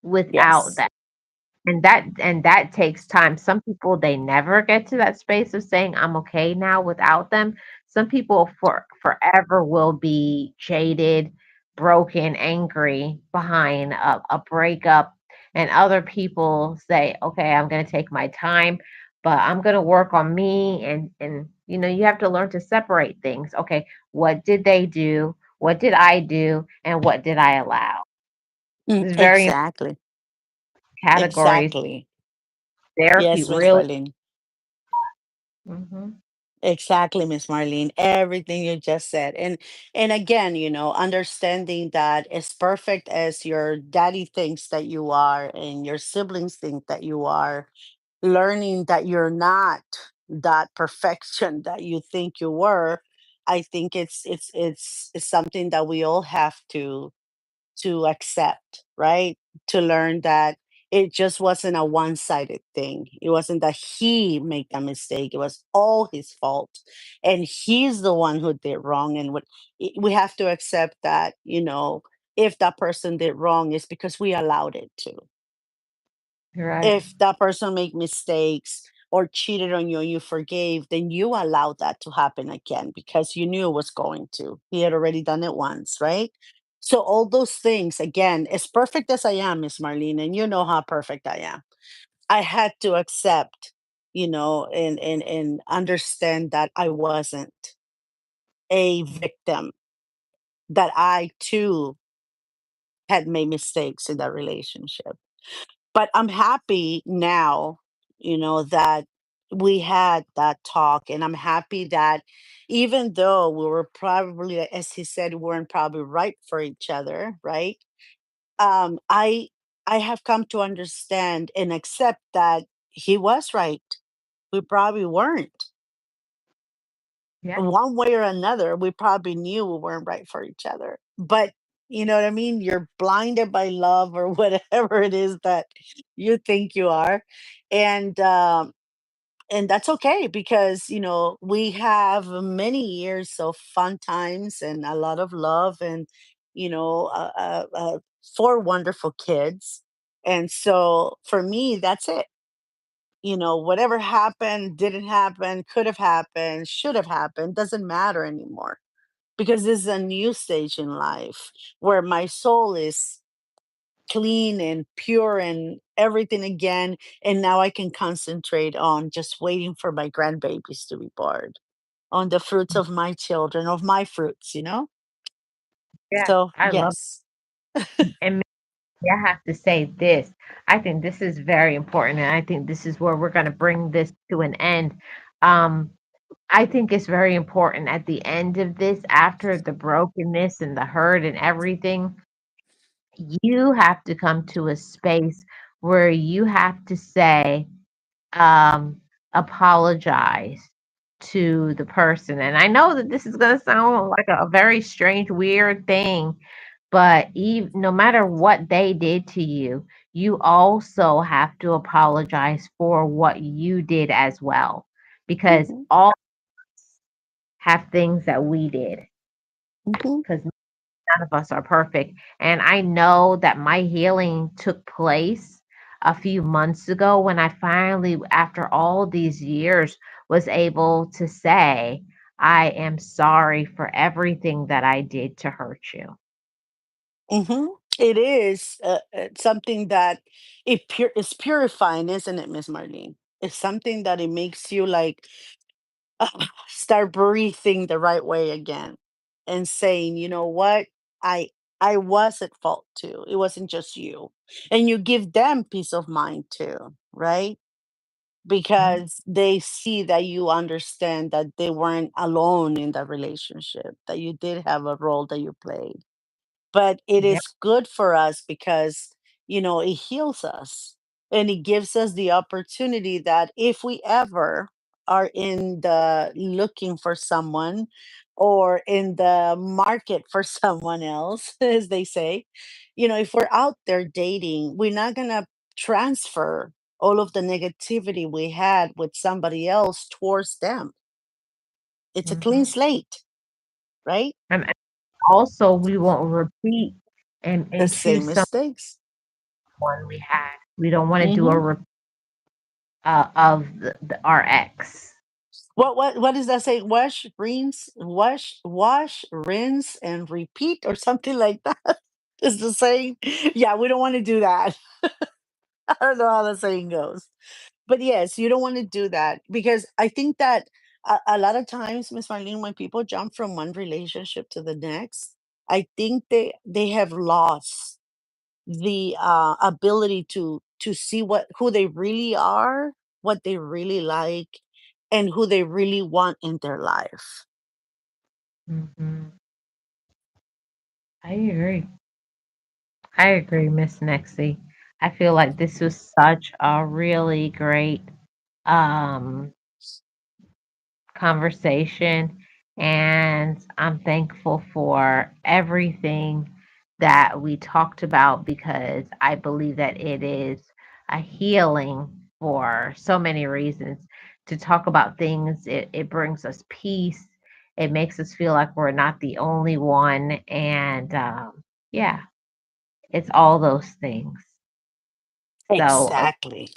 without Yes. that. And that takes time. Some people, they never get to that space of saying I'm okay now without them. Some people forever will be jaded, broken, angry behind a breakup, and other people say, okay, I'm going to take my time, but I'm going to work on me. And you have to learn to separate things. Okay, what did they do? What did I do and what did I allow? It's very important Exactly. categories. Exactly. Therapy Yes, Miss really. Marlene. Mhm. Exactly, Miss Marlene. Everything you just said. And again, understanding that as perfect as your daddy thinks that you are and your siblings think that you are, learning that you're not that perfection that you think you were, I think it's something that we all have to accept, right? To learn that it just wasn't a one-sided thing. It wasn't that he made a mistake. It was all his fault. And he's the one who did wrong. And we have to accept that, if that person did wrong, it's because we allowed it to. Right. If that person made mistakes or cheated on you and you forgave, then you allowed that to happen again because you knew it was going to. He had already done it once, right? So all those things, again, as perfect as I am, Miss Marlene, and you know how perfect I am, I had to accept, and understand that I wasn't a victim, that I too had made mistakes in that relationship. But I'm happy now, that we had that talk. And I'm happy that even though we were probably, as he said, we weren't probably right for each other, right? I have come to understand and accept that he was right. We probably weren't. Yeah. One way or another, we probably knew we weren't right for each other. But you know what I mean? You're blinded by love or whatever it is that you think you are. And and that's okay because we have many years of fun times and a lot of love and four wonderful kids. And so for me, that's it. Whatever happened, didn't happen, could have happened, should have happened, doesn't matter anymore because this is a new stage in life where my soul is clean and pure and everything again. And now I can concentrate on just waiting for my grandbabies to be born, on the fruits of my children, of my fruits. Yeah. So, I love yes. and maybe I have to say this. I think this is very important, and I think this is where we're gonna bring this to an end. Um, I think it's very important at the end of this, after the brokenness and the hurt and everything, you have to come to a space where you have to say, um, apologize to the person. And I know that this is going to sound like a very strange, weird thing, but no matter what they did to you, you also have to apologize for what you did as well, because Hmm. all have things that we did, Hmm. because none of us are perfect. And I know that my healing took place a few months ago when I finally, after all these years, was able to say, I am sorry for everything that I did to hurt you. Hmm. It is something that it's purifying, isn't it, Miss Marlene? It's something that it makes you like start breathing the right way again and saying, you know what, I I was at fault too. It wasn't just you. And you give them peace of mind too, right? Mhm. Because they see that you understand that they weren't alone in that relationship, that you did have a role that you played. But it Yep. is good for us because it heals us and it gives us the opportunity that if we ever are in the looking for someone or in the market for someone else, as they say, if we're out there dating, we're not going to transfer all of the negativity we had with somebody else towards them. It's a clean Mhm. slate, right? And also, we won't repeat The and same choose mistakes. someone we had. We don't want to do a Hmm. of our ex. What does that say? Wash, rinse, and repeat, or something like that. Is the saying? Yeah, we don't want to do that. I don't know how the saying goes, but yes, you don't want to do that because I think that a lot of times, Miss Marlene, when people jump from one relationship to the next, I think they have lost the ability to see what who they really are, what they really like, and who they really want in their life. Mhm. I agree. I agree, Miss Nexie. I feel like this was such a really great um conversation, and I'm thankful for everything that we talked about because I believe that it is a healing for so many reasons. To talk about things, it brings us peace. It makes us feel like we're not the only one. And yeah, it's all those things. So, a Exactly.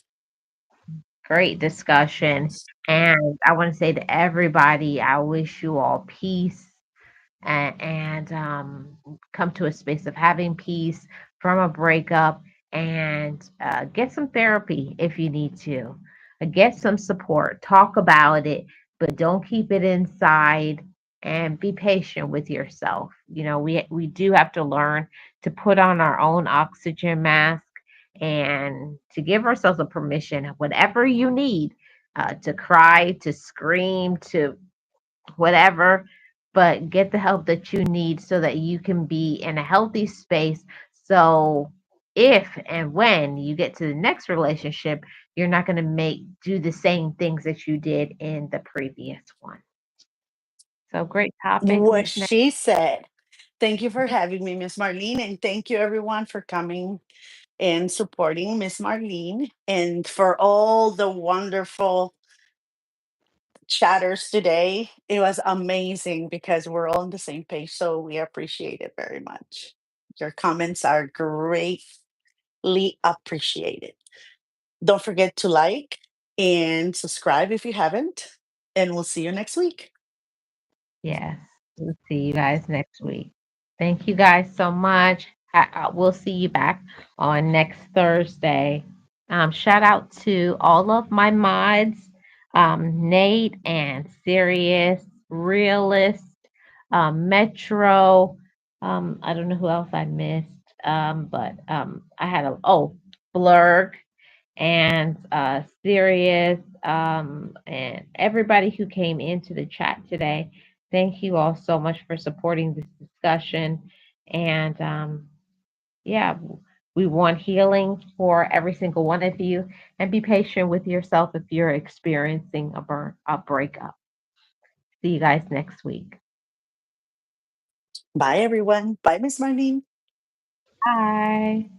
great discussion. And I want to say to everybody, I wish you all peace and come to a space of having peace from a breakup and get some therapy if you need to. Get some support. Talk about it, but don't keep it inside and be patient with yourself. You know, we do have to learn to put on our own oxygen mask and to give ourselves a permission, whatever you need, to cry, to scream, to whatever, but get the help that you need so that you can be in a healthy space. So if and when you get to the next relationship, you're not going to make do the same things that you did in the previous one. So great topic, What Miss Nat. she said. Thank you for having me, Miss Marlene, and thank you everyone for coming and supporting Miss Marlene and for all the wonderful chatters today. It was amazing because we're all on the same page, so we appreciate it very much. Your comments are greatly appreciated. Don't forget to like and subscribe if you haven't, and we'll see you next week. Yes. We'll see you guys next week. Thank you guys so much. We'll see you back on next Thursday. Shout out to all of my mods, Nate and Sirius, Realist, Metro. I don't know who else I missed, but I had Blurg and Sirius, and everybody who came into the chat today. Thank you all so much for supporting this discussion. And yeah, we want healing for every single one of you. And be patient with yourself if you're experiencing a breakup. See you guys next week. Bye, everyone. Bye, Miss Marlene. Bye.